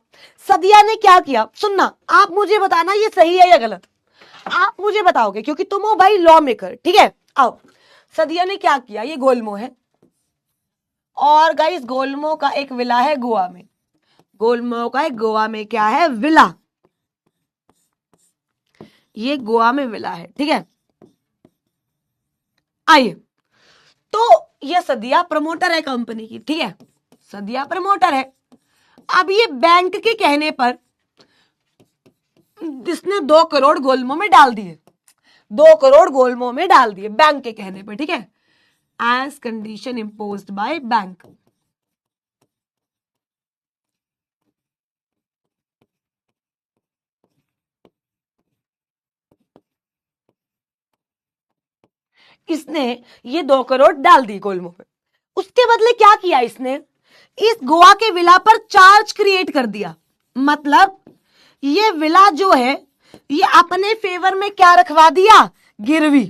सदिया ने क्या किया? सुनना, आप मुझे बताना ये सही है या गलत, आप मुझे बताओगे, क्योंकि तुम हो भाई लॉ मेकर, ठीक है? आओ, सदिया ने क्या किया? ये गोलमो है, और गाइस गोलमो का एक विला है गोवा में, गोलमो का एक गोवा में क्या है? विला। ये गोवा में विला है, ठीक है? आइए, तो ये सदिया प्रमोटर है कंपनी की, ठीक है? सदिया प्रमोटर है। अब ये बैंक के कहने पर जिसने 2 करोड़ गोलमो में डाल दिए, 2 करोड़ गोलमो में डाल दिए बैंक के कहने पर, ठीक है? As condition imposed by bank. इसने ये 2 करोड़ डाल दी गोलमो पे। उसके बदले क्या किया इसने? इस गोवा के विला पर चार्ज क्रिएट कर दिया। मतलब ये विला जो है, ये अपने फेवर में क्या रखवा दिया? गिरवी।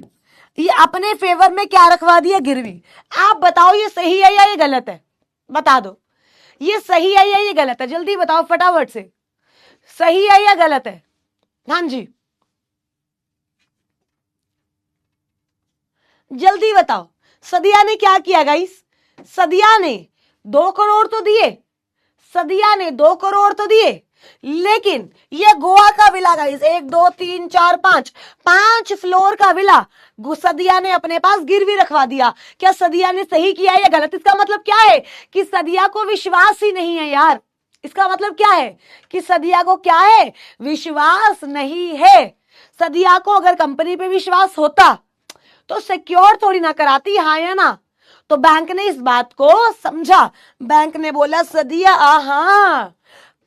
ये अपने फेवर में क्या रखवा दिया? गिरवी। आप बताओ ये सही है या ये गलत है? बता दो, ये सही है या ये गलत है? जल्दी बताओ फटाफट से, सही है या गलत है? हाँ जी, जल्दी बताओ। सदिया ने क्या किया गाइस? सदिया ने 2 करोड़ तो दिए, सदिया ने 2 करोड़ तो दिए, लेकिन ये गोवा का विला गाइस, 1 2 3 4 5 फ्लोर का विला सदिया ने अपने पास गिरवी रखवा दिया। क्या सदिया ने सही किया या गलत? इसका मतलब क्या है कि सदिया को विश्वास ही नहीं है यार, इसका मतलब क्या है कि सदिया को क्या है, विश्वास नहीं है। सदिया को अगर कंपनी पे विश्वास होता तो सिक्योर थोड़ी ना कराती, हाँ या ना। तो बैंक ने इस बात को समझा। बैंक ने बोला सदिया आहा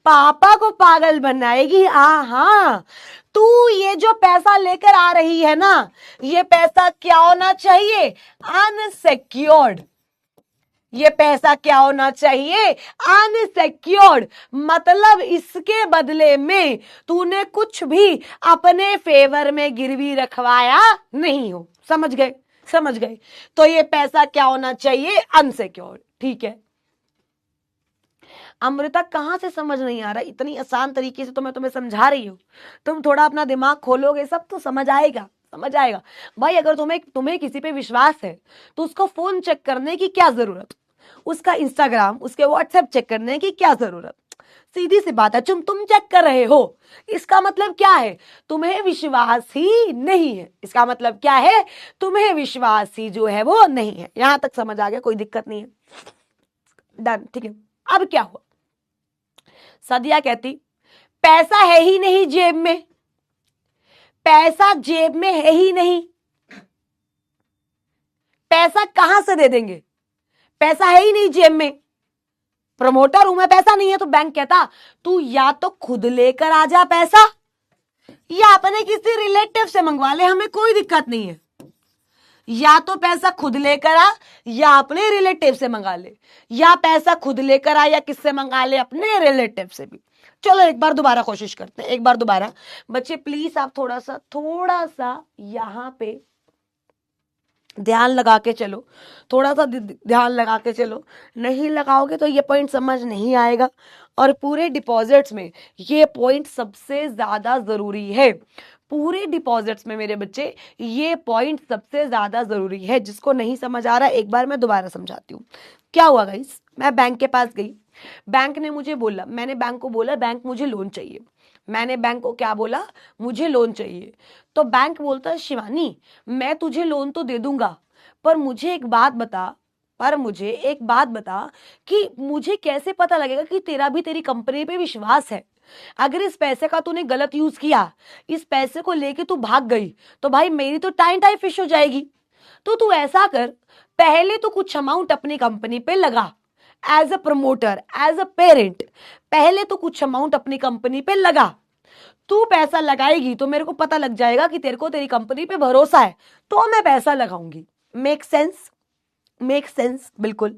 पापा को पागल बनाएगी, आहा तू ये जो पैसा लेकर आ रही है ना, ये पैसा क्या होना चाहिए, अनसिक्योर्ड। ये पैसा क्या होना चाहिए, अनसिक्योर्ड। मतलब इसके बदले में तूने कुछ भी अपने फेवर में गिरवी रखवाया नहीं हो। समझ गए, समझ गए। तो ये पैसा क्या होना चाहिए, अनसिक्योर्ड। ठीक है अमृता, कहां से समझ नहीं आ रहा, इतनी आसान तरीके से तो मैं तुम्हें समझा रही हूं। तुम थोड़ा अपना दिमाग खोलोगे सब तो समझ आएगा, समझ आएगा। भाई अगर तुम्हें किसी पे विश्वास है तो उसको फोन चेक करने की क्या जरूरत, उसका इंस्टाग्राम उसके व्हाट्सएप चेक करने की क्या जरूरत। सीधी सी बात है, तुम चेक कर रहे हो, इसका मतलब क्या है, तुम्हें विश्वास ही नहीं है। इसका मतलब क्या है, तुम्हें विश्वास ही जो है वो नहीं है। यहां तक समझ आ गया, कोई दिक्कत नहीं है, डन। ठीक है, अब क्या हुआ, सदिया कहती पैसा है ही नहीं जेब में, पैसा जेब में है ही नहीं, पैसा कहां से दे देंगे, पैसा है ही नहीं जेब में, प्रमोटर हूं मैं, पैसा नहीं है। तो बैंक कहता तू या तो खुद लेकर आ जा पैसा, या अपने किसी रिलेटिव से मंगवा ले, हमें कोई दिक्कत नहीं है। या तो पैसा खुद लेकर आ या अपने रिलेटिव से मंगा ले, या पैसा खुद लेकर आ या किससे मंगा ले, अपने रिलेटिव से भी। चलो एक बार दोबारा कोशिश करते हैं, एक बार दोबारा। बच्चे प्लीज आप थोड़ा सा यहां पे ध्यान लगा के चलो, थोड़ा सा ध्यान लगा के चलो। नहीं लगाओगे तो ये पॉइंट समझ नहीं आएगा। और पूरे डिपॉजिट्स में ये पॉइंट सबसे ज्यादा जरूरी है। पूरे डिपॉजिट्स में मेरे बच्चे ये पॉइंट सबसे ज्यादा जरूरी है। जिसको नहीं समझ आ रहा एक बार मैं दोबारा समझाती हूँ। क्या हुआ गाइस, मैं बैंक के पास गई, बैंक ने मुझे बोला, मैंने बैंक को बोला बैंक मुझे लोन चाहिए। मैंने बैंक को क्या बोला, मुझे लोन चाहिए। तो बैंक बोलता है शिवानी मैं तुझे लोन तो दे दूंगा, पर मुझे एक बात बता कि मुझे कैसे पता लगेगा कि तेरा भी तेरी कंपनी पे विश्वास है। अगर इस पैसे का तूने गलत यूज किया, इस पैसे को लेके तू भाग गई, तो भाई मेरी तो टाई फिश हो जाएगी। तो तू ऐसा कर, पहले तो कुछ अमाउंट अपनी कंपनी पे लगा, as a promoter, as a parent, पहले तो कुछ अमाउंट अपनी कंपनी पे लगा। तू पैसा लगाएगी तो मेरे को पता लग जाएगा कि तेरे को तेरी कंपनी पे भरोसा है, तो मैं पैसा लगाऊंगी। मेक सेंस, मेक सेंस, बिल्कुल।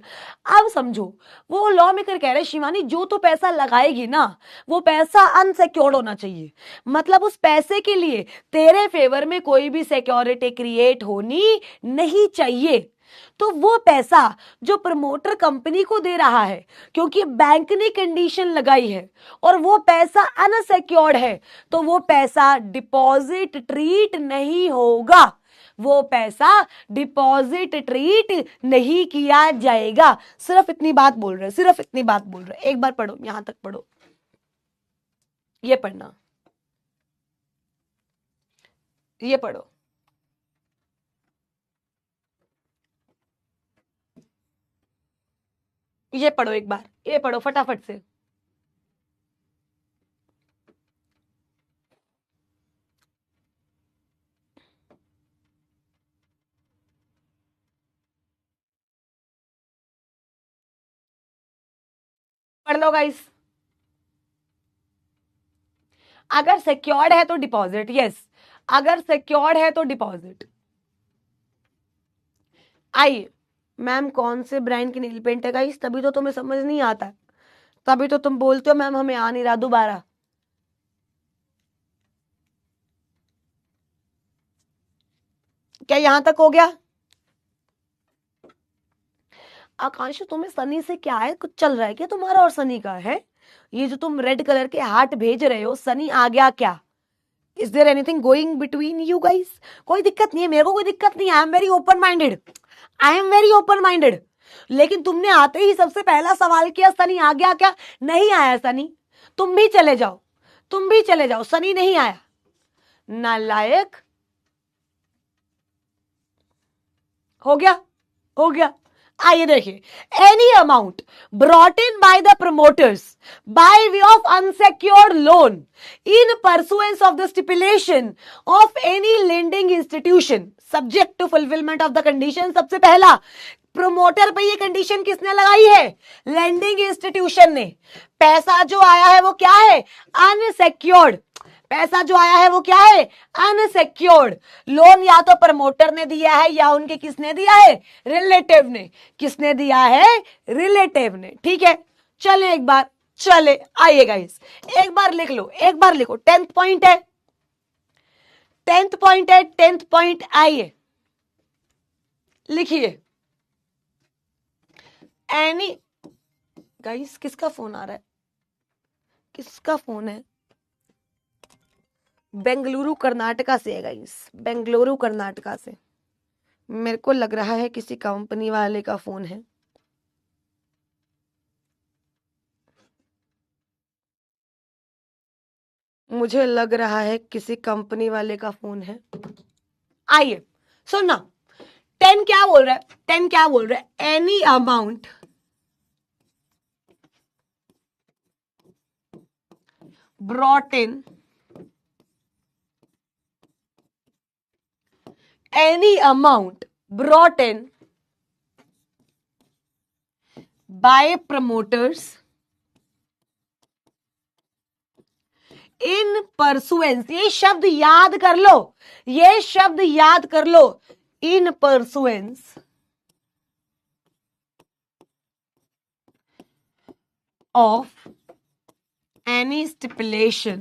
अब समझो, वो लॉ मेकर कह रहे शिवानी जो तो पैसा लगाएगी ना, वो पैसा अनसिक्योर्ड होना चाहिए। मतलब उस पैसे के लिए तेरे फेवर में कोई भी सिक्योरिटी क्रिएट होनी नहीं चाहिए। तो वो पैसा जो प्रमोटर कंपनी को दे रहा है, क्योंकि बैंक ने कंडीशन लगाई है और वो पैसा अनसिक्योर्ड है, तो वो पैसा डिपॉजिट ट्रीट नहीं होगा, वो पैसा डिपॉजिट ट्रीट नहीं किया जाएगा। सिर्फ इतनी बात बोल रहे, सिर्फ इतनी बात बोल रहे। एक बार पढ़ो, यहां तक पढ़ो, ये पढ़ना, ये पढ़ो, ये पढ़ो, एक बार ये पढ़ो फटाफट से। पढ़ लो गाइस। अगर सिक्योर्ड है तो डिपॉजिट, यस, अगर सिक्योर्ड है तो डिपॉजिट। आइए मैम कौन से ब्रांड की नेल पेंट है गाइस, तभी तो तुम्हें समझ नहीं आता, तभी तो तुम बोलते हो मैम हमें आ नहीं रहा। दोबारा क्या यहां तक हो गया? आकांश तुम्हें सनी से क्या है, कुछ चल रहा है क्या तुम्हारा और सनी का है? ये जो तुम रेड कलर के हार्ट भेज रहे हो, सनी आ गया क्या? Is there anything going between you guys? कोई दिक्कत नहीं है, मेरे को कोई दिक्कत नहीं है, I am very open minded, I am very open minded. लेकिन तुमने आते ही सबसे पहला सवाल किया सनी आ गया क्या? नहीं आया सनी, तुम भी चले जाओ, तुम भी चले जाओ, सनी नहीं आया। नालायक, हो गया, हो गया। आइए देखिए, any amount brought in by the promoters by way of unsecured loan in pursuance of the stipulation of any lending institution subject to fulfilment of the condition. सबसे पहला प्रोमोटर पे ये कंडीशन किसने लगाई है? लेंडिंग इंस्टीट्यूशन ने। पैसा जो आया है वो क्या है? अनसेक्योर्ड। पैसा जो आया है वो क्या है? अनसेक्योर्ड। लोन या तो प्रमोटर ने दिया है या उनके किसने दिया है? रिलेटिव ने। किसने दिया है? रिलेटिव ने। ठीक है, चले एक बार, चले आइए गाइस, एक बार लिख लो, एक बार लिखो। 10th पॉइंट है, 10th पॉइंट है, 10th पॉइंट। आइए लिखिए, एनी गाइस किसका फोन आ रहा है? किसका फोन है? बेंगलुरु कर्नाटका से है गाइस, बेंगलुरु कर्नाटका से। मेरे को लग रहा है किसी कंपनी वाले का फोन है। मुझे लग रहा है किसी कंपनी वाले का फोन है। आइए सुनना, 10 क्या बोल रहा है? 10 क्या बोल रहा है? Any amount brought in any amount brought in by promoters in pursuance, ये शब्द याद कर लो, ये शब्द याद कर लो, in pursuance of any stipulation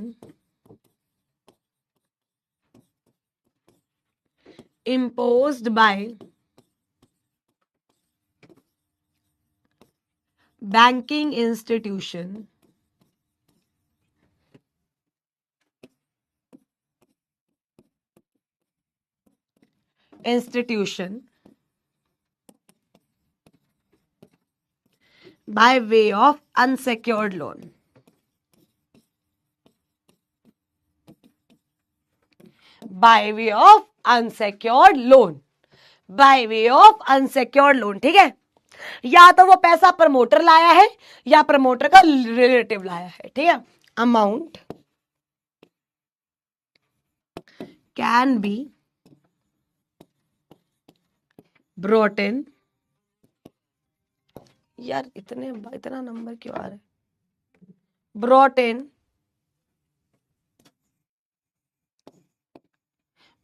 imposed by banking institution by way of unsecured loan. By way of unsecured loan. By way of unsecured loan. ठीक है, या तो वो पैसा प्रमोटर लाया है या प्रमोटर का रिलेटिव लाया है। ठीक है, amount can be brought in, यार इतना नंबर क्यों आ रहा है? brought in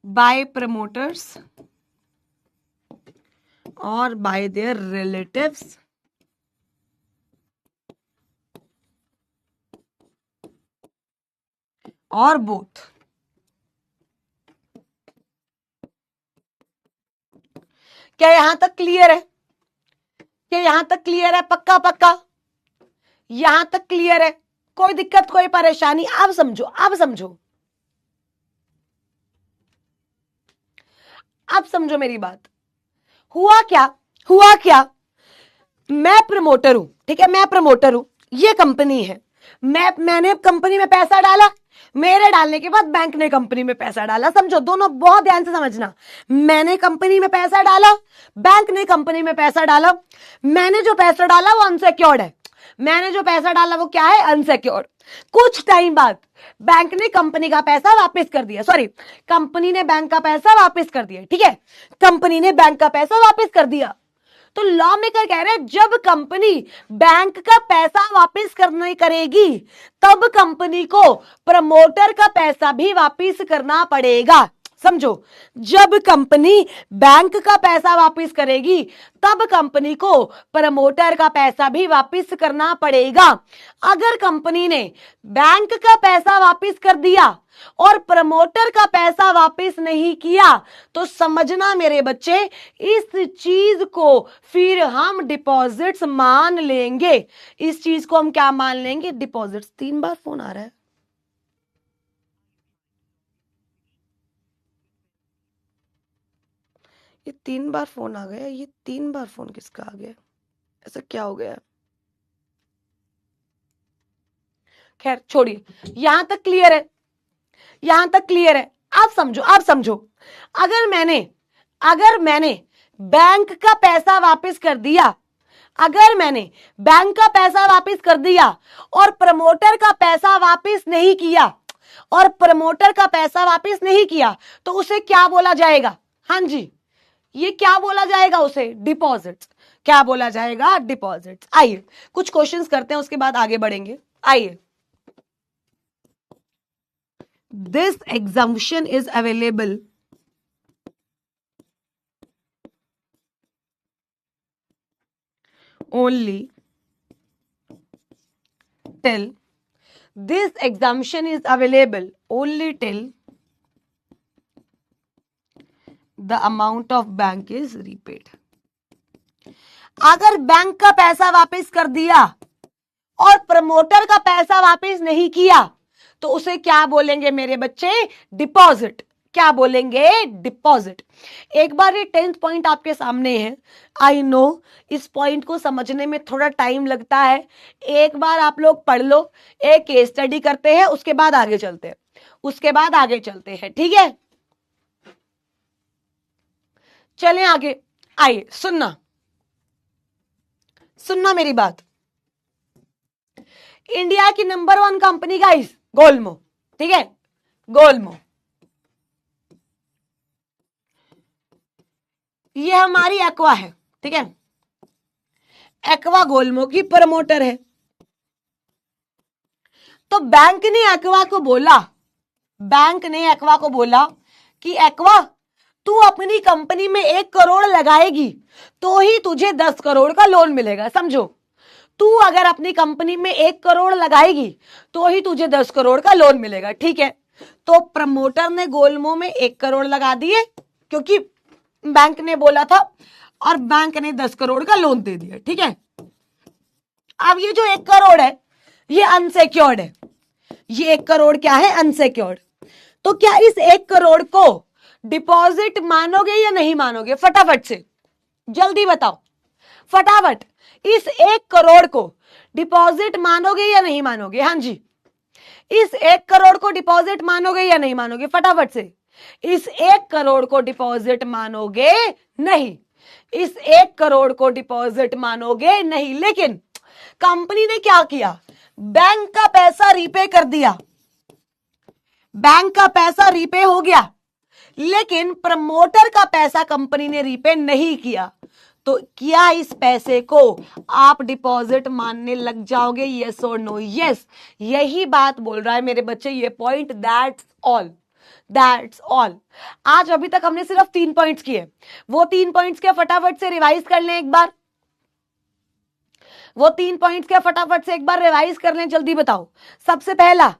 by promoters or by their relatives or both. क्या यहां तक क्लियर है? क्या यहां तक क्लियर है? पक्का पक्का यहां तक क्लियर है? कोई दिक्कत, कोई परेशानी? अब समझो, अब समझो, अब समझो मेरी बात। हुआ क्या? हुआ क्या? मैं प्रमोटर हूं, ठीक है, मैं प्रमोटर हूं, ये कंपनी है, मैंने कंपनी में पैसा डाला, मेरे डालने के बाद बैंक ने कंपनी में पैसा डाला। समझो, दोनों बहुत ध्यान से समझना। मैंने कंपनी में पैसा डाला, बैंक ने कंपनी में पैसा डाला। मैंने जो पैसा डाला वो अनसेक्योर्ड है। मैंने जो पैसा डाला वो क्या है? अनसेक्योर्ड। कुछ टाइम बाद बैंक ने कंपनी का पैसा वापस कर दिया, सॉरी, कंपनी ने बैंक का पैसा वापस कर दिया। ठीक है, कंपनी ने बैंक का पैसा वापस कर दिया। तो लॉ मेकर कह रहे हैं जब कंपनी बैंक का पैसा वापस करने करेगी तब कंपनी को प्रमोटर का पैसा भी वापस करना पड़ेगा। समझो, जब कंपनी बैंक का पैसा वापस करेगी तब कंपनी को प्रमोटर का पैसा भी वापस करना पड़ेगा। अगर कंपनी ने बैंक का पैसा वापस कर दिया और प्रमोटर का पैसा वापस नहीं किया तो समझना मेरे बच्चे, इस चीज को फिर हम डिपॉजिट्स मान लेंगे। इस चीज को हम क्या मान लेंगे? डिपॉजिट्स। 3 बार फोन आ रहा है। ये 3 बार फोन आ गया, ये 3 बार फोन किसका आ गया? ऐसा क्या हो गया? खैर छोड़िए, यहां तक क्लियर है, यहां तक क्लियर है। अब समझो, अब समझो, अगर मैंने बैंक का पैसा वापस कर दिया, अगर मैंने बैंक का पैसा वापस कर दिया और प्रमोटर का पैसा वापस नहीं किया, और प्रमोटर का पैसा वापस नहीं किया, तो उसे क्या बोला जाएगा? हाँ जी, ये क्या बोला जाएगा? उसे डिपॉजिट्स। क्या बोला जाएगा? डिपॉजिट्स। आइए कुछ क्वेश्चंस करते हैं, उसके बाद आगे बढ़ेंगे। आइए, this exemption is available only till, this exemption is available only till the amount of bank is repaid. अगर बैंक का पैसा वापस कर दिया और प्रमोटर का पैसा वापस नहीं किया, तो उसे क्या बोलेंगे मेरे बच्चे? डिपॉजिट। क्या बोलेंगे? डिपॉजिट। एक बार ये 10th पॉइंट आपके सामने है। आई नो इस पॉइंट को समझने में थोड़ा टाइम लगता है, एक बार आप लोग पढ़ लो, एक केस स्टडी करते हैं, उसके बाद आगे चलते हैं, उसके बाद आगे चलते हैं, ठीक है? चलें आगे। आइए सुनना, सुनना मेरी बात। इंडिया की नंबर 1 कंपनी गाइस गोलमो, ठीक है? गोलमो, ये हमारी एक्वा है, ठीक है? एक्वा गोलमो की प्रमोटर है। तो बैंक ने एक्वा को बोला, बैंक ने एक्वा को बोला कि एक्वा तू अपनी कंपनी में 1 करोड़ लगाएगी तो ही तुझे 10 करोड़ का लोन मिलेगा। समझो, तू अगर अपनी कंपनी में 1 करोड़ लगाएगी तो ही तुझे 10 करोड़ का लोन मिलेगा, ठीक है? तो प्रमोटर ने गोलमो में 1 करोड़ लगा दिए क्योंकि बैंक ने बोला था, और बैंक ने 10 करोड़ का लोन दे दिया, ठीक है? अब ये जो 1 करोड़ है ये अनसेक्योर्ड है। ये 1 करोड़ क्या है? अनसेक्योर्ड। तो क्या इस 1 करोड़ को डिपॉजिट मानोगे या नहीं मानोगे? फटाफट से जल्दी बताओ, फटाफट। इस 1 करोड़ को डिपॉजिट मानोगे या नहीं मानोगे? हाँ जी, इस 1 करोड़ को डिपॉजिट मानोगे या नहीं मानोगे? फटाफट से। इस 1 करोड़ को डिपॉजिट मानोगे नहीं, इस 1 करोड़ को डिपॉजिट मानोगे नहीं। लेकिन कंपनी ने क्या किया? बैंक का पैसा रीपे कर दिया, बैंक का पैसा रीपे हो गया, लेकिन प्रमोटर का पैसा कंपनी ने रीपे नहीं किया। तो क्या इस पैसे को आप डिपॉजिट मानने लग जाओगे? यस और नो? यस, यही बात बोल रहा है मेरे बच्चे, ये point. That's all, that's all. आज अभी तक हमने सिर्फ 3 पॉइंट्स किए, वो 3 पॉइंट्स क्या फटाफट से रिवाइज कर लें एक बार, वो 3 पॉइंट्स क्या फटाफट से एक बार रिवाइज कर लें, जल्दी बताओ। सबसे पहला,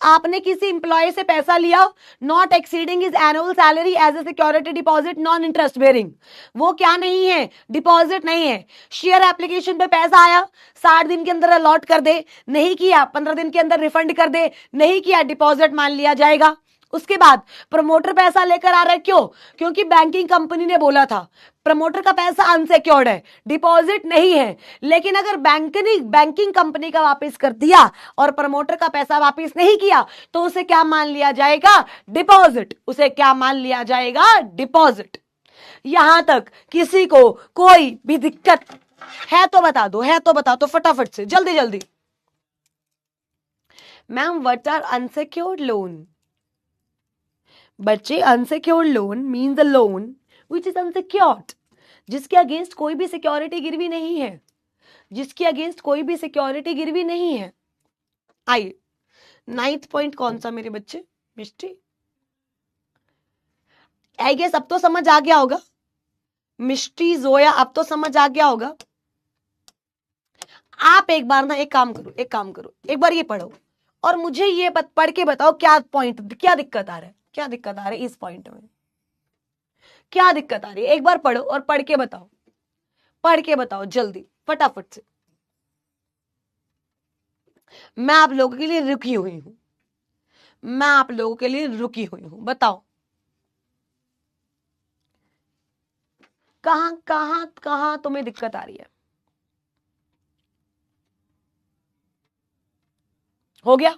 आपने किसी इंप्लॉय से पैसा लिया, not exceeding is annual salary as a security deposit, non interest bearing. वो क्या नहीं है? डिपॉजिट नहीं है। शेयर एप्लीकेशन पे पैसा आया, 60 दिन के अंदर अलॉट कर दे, नहीं किया 15 दिन के अंदर रिफंड कर दे, नहीं किया डिपॉजिट मान लिया जाएगा। उसके बाद प्रमोटर पैसा लेकर आ रहा है, क्यों? क्योंकि बैंकिंग कंपनी ने बोला था प्रमोटर का पैसा अनसिक्योर्ड है, डिपॉजिट नहीं है। लेकिन अगर बैंकिंग कंपनी का वापस कर दिया और प्रमोटर का पैसा वापस नहीं किया, तो उसे क्या मान लिया जाएगा? डिपॉजिट। उसे क्या मान लिया जाएगा? डिपॉजिट। यहां तक किसी को कोई भी दिक्कत है तो बता दो, है तो बता दो फटाफट से, जल्दी जल्दी। Ma'am what are unsecured loan? बच्चे, unsecured loan means a loan which is unsecured, जिसके अगेंस्ट कोई भी सिक्योरिटी गिरवी नहीं है, जिसके अगेंस्ट कोई भी सिक्योरिटी गिरवी नहीं है। आइए 9th पॉइंट कौन सा मेरे बच्चे? मिष्टी, आई गेस अब तो समझ आ गया होगा। मिष्टी, जोया, अब तो समझ आ गया होगा। आप एक बार ना एक काम करो, एक बार ये पढ़ो और मुझे ये पढ़ के बताओ क्या पॉइंट, क्या दिक्कत आ रहा है, क्या दिक्कत आ रही है इस पॉइंट में, क्या दिक्कत आ रही है? एक बार पढ़ो और पढ़ के बताओ, पढ़ के बताओ जल्दी फटाफट से। मैं आप लोगों के लिए रुकी हुई हूं, मैं आप लोगों के लिए रुकी हुई हूं, बताओ कहां कहां कहां तुम्हें दिक्कत आ रही है? हो गया,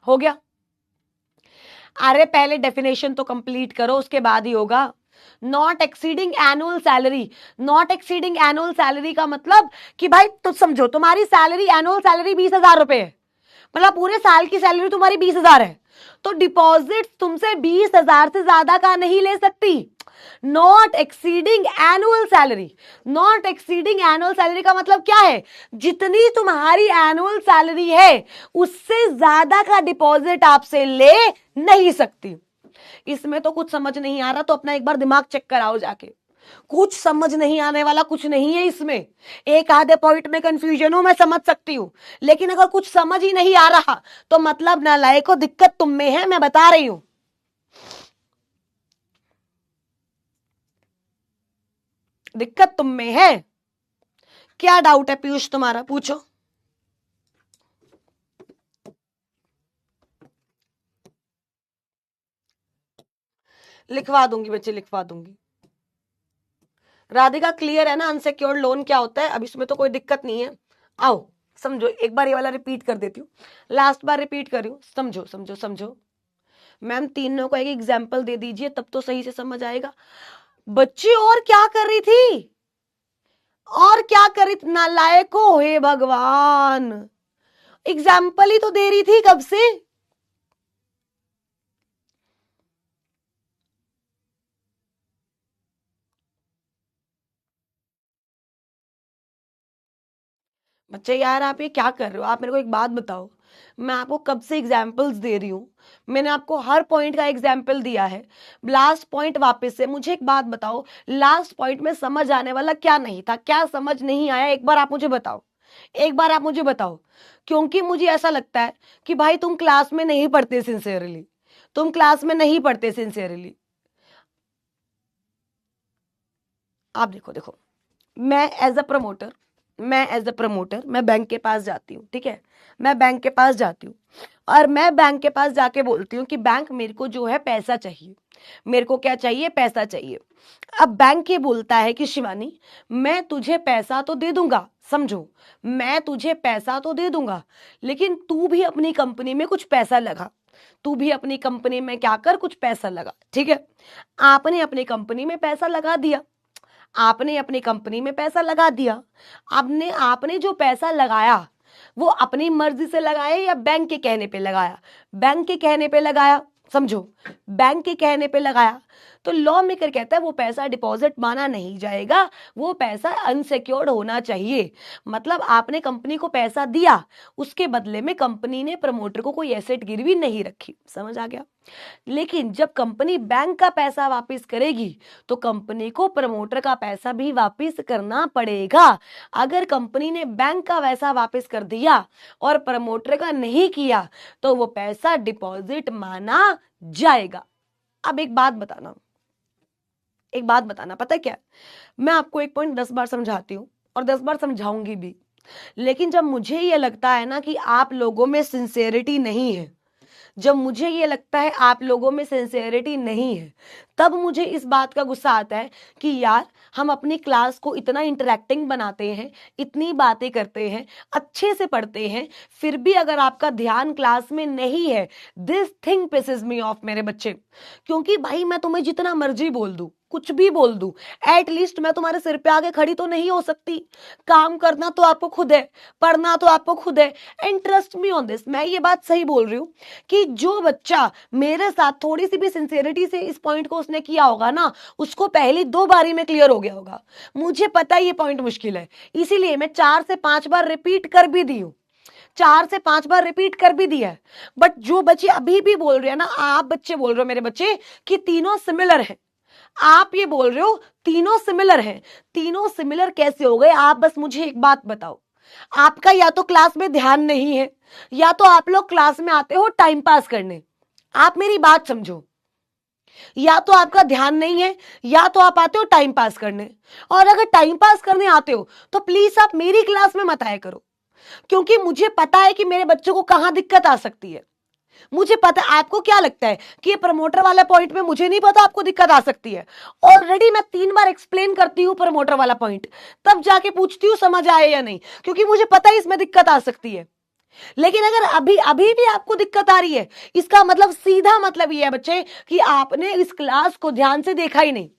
हो गया। अरे पहले डेफिनेशन तो कंप्लीट करो, उसके बाद ही होगा। Not exceeding annual salary. Not exceeding annual salary का मतलब कि भाई तो समझो तुम्हारी सैलरी एनुअल सैलरी 20,000 रुपए है, मतलब पूरे साल की सैलरी तुम्हारी 20,000 है, तो डिपॉजिट तुमसे 20,000 से ज्यादा का नहीं ले सकती। Not exceeding annual salary. Not exceeding annual salary का मतलब क्या है, जितनी तुम्हारी एनुअल सैलरी है उससे ज्यादा का डिपॉजिट आपसे ले नहीं सकती। इसमें तो कुछ समझ नहीं आ रहा तो अपना एक बार दिमाग चेक कराओ जाके, कुछ समझ नहीं आने वाला कुछ नहीं है इसमें। एक आधे पॉइंट में कंफ्यूजन हो मैं समझ सकती हूं, लेकिन अगर कुछ समझ ही नहीं आ रहा तो मतलब नालायको दिक्कत तुम में है, मैं बता रही हूं। दिक्कत तुम में है। क्या डाउट है पीयूष तुम्हारा, पूछो। लिखवा दूंगी बच्चे, लिखवा दूंगी। राधिका क्लियर है ना अनसिक्योर्ड लोन क्या होता है, अब इसमें तो कोई दिक्कत नहीं है। आओ समझो, एक बार ये वाला रिपीट कर देती हूँ, लास्ट बार रिपीट कर रही हूँ, समझो समझो समझो। मैम तीनों को एक एग्जाम्पल दे दीजिए तब तो सही से समझ आएगा। बच्ची और क्या कर रही थी, और क्या कर रही थी, नालायको हे भगवान, एग्जाम्पल ही तो दे रही थी कब से। बच्चे यार आप ये क्या कर रहे हो, आप मेरे को एक बात बताओ, मैं आपको कब से एग्जाम्पल्स दे रही हूं, मैंने आपको हर पॉइंट का एग्जाम्पल दिया है। लास्ट पॉइंट वापस से मुझे एक बात बताओ, लास्ट पॉइंट में समझ आने वाला क्या नहीं था, क्या समझ नहीं आया, एक बार आप मुझे बताओ, एक बार आप मुझे बताओ। क्योंकि मुझे ऐसा लगता है कि भाई तुम क्लास में नहीं पढ़ते सिंसियरली, तुम क्लास में नहीं पढ़ते सिंसियरली। आप देखो देखो, मैं एज अ प्रमोटर, मैं बैंक के पास जाती हूँ, ठीक है, मैं बैंक के पास जाती हूँ और मैं बैंक के पास जाके बोलती हूँ कि बैंक मेरे को जो है पैसा चाहिए, मेरे को क्या चाहिए, पैसा चाहिए। अब बैंक ये बोलता है कि शिवानी मैं तुझे पैसा तो दे दूंगा, समझो मैं तुझे पैसा तो दे दूंगा, लेकिन तू भी अपनी कंपनी में कुछ पैसा लगा, तू भी अपनी कंपनी में क्या कर, कुछ पैसा लगा, ठीक है। आपने अपनी कंपनी में पैसा लगा दिया, आपने अपनी कंपनी में पैसा लगा दिया। आपने आपने जो पैसा लगाया वो अपनी मर्जी से लगाया या बैंक के कहने पे लगाया, बैंक के कहने पे लगाया, समझो बैंक के कहने पे लगाया, तो लॉ मेकर कहता है वो पैसा डिपॉजिट माना नहीं जाएगा, वो पैसा अनसिक्योर्ड होना चाहिए। मतलब आपने कंपनी को पैसा दिया, उसके बदले में कंपनी ने प्रमोटर को कोई एसेट गिरवी नहीं रखी, समझ आ गया। लेकिन जब कंपनी बैंक का पैसा वापस करेगी तो कंपनी को प्रमोटर का पैसा भी वापस करना पड़ेगा। अगर कंपनी ने बैंक का पैसा वापस कर दिया और प्रमोटर का नहीं किया तो वो पैसा डिपॉजिट माना जाएगा। अब एक बात बताना, एक बात बताना, पता है क्या, मैं आपको एक पॉइंट 10 बार समझाती हूँ और 10 बार समझाऊंगी भी, लेकिन जब मुझे ये लगता है ना कि आप लोगों में सिंसेरिटी नहीं है, जब मुझे ये लगता है आप लोगों में सिंसियरिटी नहीं है, तब मुझे इस बात का गुस्सा आता है कि यार हम अपनी क्लास को इतना इंटरेक्टिंग बनाते हैं, इतनी बातें करते हैं, अच्छे से पढ़ते हैं, फिर भी अगर आपका ध्यान क्लास में नहीं है, this thing pisses me off मेरे बच्चे। क्योंकि भाई मैं तुम्हें जितना मर्जी बोल दूं, कुछ भी बोल दूं, एटलीस्ट मैं तुम्हारे सिर पे आके खड़ी तो नहीं हो सकती। काम करना तो आपको खुद है, पढ़ना तो आपको खुद है, and trust me on this, मैं ये बात सही बोल रही हूँ कि जो बच्चा मेरे साथ थोड़ी सी भी सिंसियरिटी से इस पॉइंट को उसने किया होगा ना, उसको पहली 2 बारी में क्लियर हो गया होगा। मुझे पता है ये पॉइंट मुश्किल है, इसीलिए मैं 4 से 5 बार रिपीट कर भी दी हूँ, 4 से 5 बार रिपीट कर भी दिया है। बट जो बच्चे अभी भी बोल रहे हैं ना, आप बच्चे बोल रहे हो मेरे बच्चे कि तीनों सिमिलर है, आप ये बोल रहे हो तीनों सिमिलर हैं, तीनों सिमिलर कैसे हो गए, आप बस मुझे एक बात बताओ। आपका या तो क्लास में ध्यान नहीं है, या तो आप लोग क्लास में आते हो टाइम पास करने, आप मेरी बात समझो, या तो आपका ध्यान नहीं है या तो आप आते हो टाइम पास करने। और अगर टाइम पास करने आते हो तो प्लीज आप मेरी क्लास में मत आया करो, क्योंकि मुझे पता है कि मेरे बच्चों को कहां दिक्कत आ सकती है। मुझे पता, आपको क्या लगता है कि ये प्रमोटर वाला पॉइंट में मुझे नहीं पता आपको दिक्कत आ सकती है? ऑलरेडी मैं 3 बार एक्सप्लेन करती हूं प्रमोटर वाला पॉइंट, तब जाके पूछती हूं समझ आए या नहीं, क्योंकि मुझे पता है इसमें दिक्कत आ सकती है। लेकिन अगर अभी अभी भी आपको दिक्कत आ रही है, इसका मतलब सीधा मतलब ये है बच्चे कि आपने इस क्लास को ध्यान से देखा ही नहीं।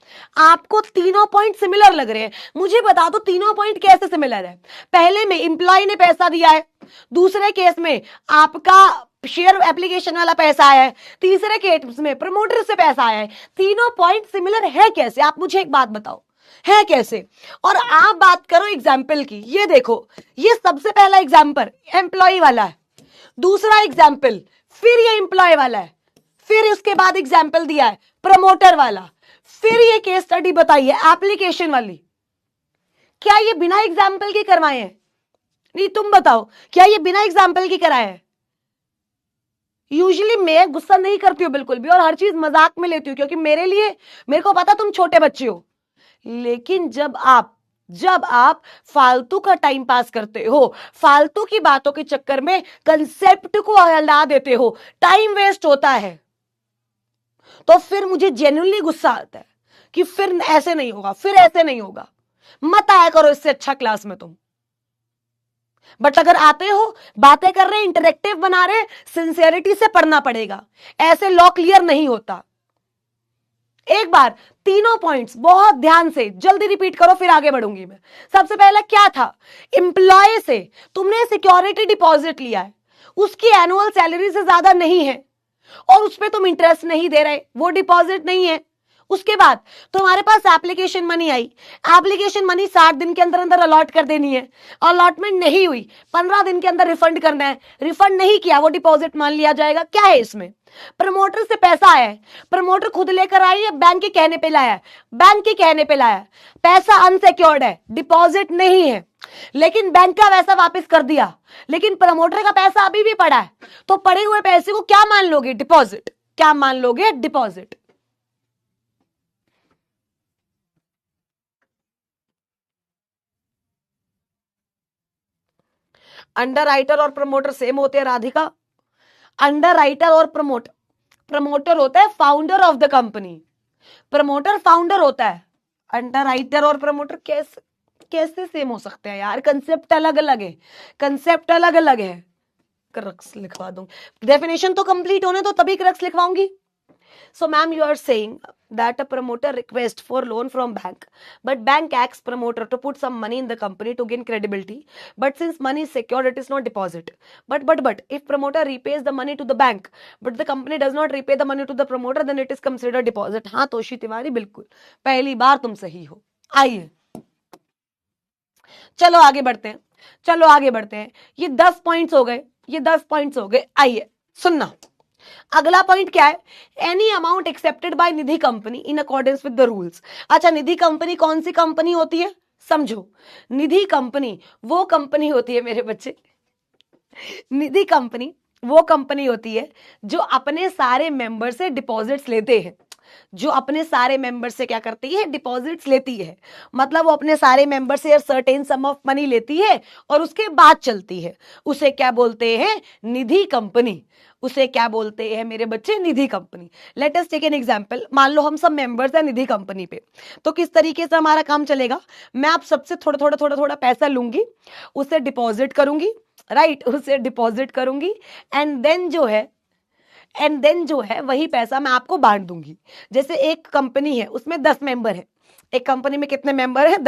आपको तीनों पॉइंट सिमिलर लग रहे हैं। मुझे बता दो तीनों पॉइंट कैसे सिमिलर है। पहले में एम्प्लॉय ने पैसा दिया है, दूसरे केस में आपका शेयर एप्लीकेशन वाला पैसा आया है, तीसरे केस में प्रमोटर से पैसा आया है। तीनों पॉइंट सिमिलर है कैसे, आप मुझे एक बात बताओ, है कैसे। और आप बात करो एग्जाम्पल की, ये देखो, ये सबसे पहला एग्जाम्पल एम्प्लॉय वाला है, दूसरा एग्जाम्पल फिर ये एम्प्लॉय वाला है, फिर उसके बाद एग्जाम्पल दिया है प्रमोटर वाला, फिर ये केस स्टडी बताइए एप्लीकेशन वाली। क्या ये बिना एग्जाम्पल के करवाए हैं? नहीं, तुम बताओ, क्या ये बिना एग्जाम्पल के कराए हैं? यूजुअली मैं गुस्सा नहीं करती हूँ बिल्कुल भी, और हर चीज मजाक में लेती हूँ, क्योंकि मेरे को पता तुम छोटे बच्चे हो। लेकिन जब आप फालतू का टाइम पास करते हो, फालतू की बातों के चक्कर में कंसेप्ट को हिला देते हो, टाइम वेस्ट होता है, तो फिर मुझे जेन्युइनली गुस्सा आता है कि फिर ऐसे नहीं होगा, फिर ऐसे नहीं होगा। मत आया करो इससे अच्छा क्लास में तुम। बट अगर आते हो, बातें कर रहे, इंटरेक्टिव बना रहे, सिंसियरिटी से पढ़ना पड़ेगा, ऐसे लॉ क्लियर नहीं होता। एक बार तीनों पॉइंट्स बहुत ध्यान से जल्दी रिपीट करो, फिर आगे बढ़ूंगी मैं। सबसे पहला क्या था, एम्प्लॉय से तुमने सिक्योरिटी डिपॉजिट लिया है, उसकी एनुअल सैलरी से ज्यादा नहीं है, और उस पर तुम इंटरेस्ट नहीं दे रहे, वो डिपॉजिट नहीं है। उसके बाद तुम्हारे पास एप्लीकेशन मनी आई, एप्लीकेशन मनी 60 दिन के अंदर अंदर अलॉट कर देनी है, अलॉटमेंट नहीं हुई, 15 दिन के अंदर रिफंड करना है, रिफंड नहीं किया वो डिपॉजिट मान लिया जाएगा। क्या है इसमें, प्रमोटर से पैसा आया है, प्रमोटर खुद लेकर आई है, बैंक के कहने पे लाया है, बैंक के कहने पे लाया, पैसा अनसिक्योर्ड है, डिपॉजिट नहीं है, लेकिन बैंक का वैसा वापस कर दिया, लेकिन प्रमोटर का पैसा अभी भी पड़ा है, तो पड़े हुए पैसे को क्या मान लोगे, डिपॉजिट। क्या मान लोगे, डिपॉजिट। अंडर राइटर और प्रमोटर सेम होते हैं राधिका। अंडर राइटर और प्रमोटर, प्रमोटर होता है founder of the company, promoter founder होता है। अंडर राइटर और प्रमोटर कैसे कैसे सेम हो सकते हैं यार, कंसेप्ट अलग अलग है, कंसेप्ट अलग अलग है। क्रक्स लिखवा दूं, डेफिनेशन तो कंप्लीट होने दो तभी crux लिखवाऊंगी। So, ma'am, you are saying that a promoter requests for loan from bank, but bank asks promoter to put some money in the company to gain credibility. But since money is secured, it is not deposit. But if promoter repays the money to the bank, but the company does not repay the money to the promoter, then it is considered deposit. हाँ तोशी तिवारी, बिल्कुल पहली बार तुम सही हो। आइए चलो आगे बढ़ते हैं, चलो आगे बढ़ते हैं। ये 10 पॉइंट्स हो गए, ये 10 पॉइंट्स हो गए। आइए सुनना, अगला पॉइंट क्या है, any amount accepted by Nidhi company in accordance with the rules. अच्छा, निधि कंपनी कौन सी कंपनी होती है, समझो। निधि कंपनी वो कंपनी होती है मेरे बच्चे, निधि कंपनी वो कंपनी होती है जो अपने सारे मेंबर से डिपॉजिट्स लेते हैं, जो अपने सारे मेंबर से क्या करती है, डिपॉजिट्स लेती है। मतलब वो अपने सारे मेंबर से सर्टेन सम ऑफ मनी लेती है और उसके बाद चलती है। उसे क्या बोलते हैं, निधि कंपनी। उसे क्या बोलते हैं मेरे बच्चे, Nidhi company. Let us take an example, मान लो हम सब मेंबर्स हैं निधि कंपनी पे, तो किस तरीके से हमारा काम चलेगा, मैं आप सबसे थोड़ा थोड़ा थोड़ा थोड़ा पैसा लूंगी, उसे डिपॉजिट करूंगी, राइट, उसे डिपॉजिट करूंगी, एंड देन जो है वही पैसा मैं आपको बांट दूंगी। जैसे एक कंपनी है, उसमें 10 मेंबर है, एक कंपनी में कितने मेंबर हैं,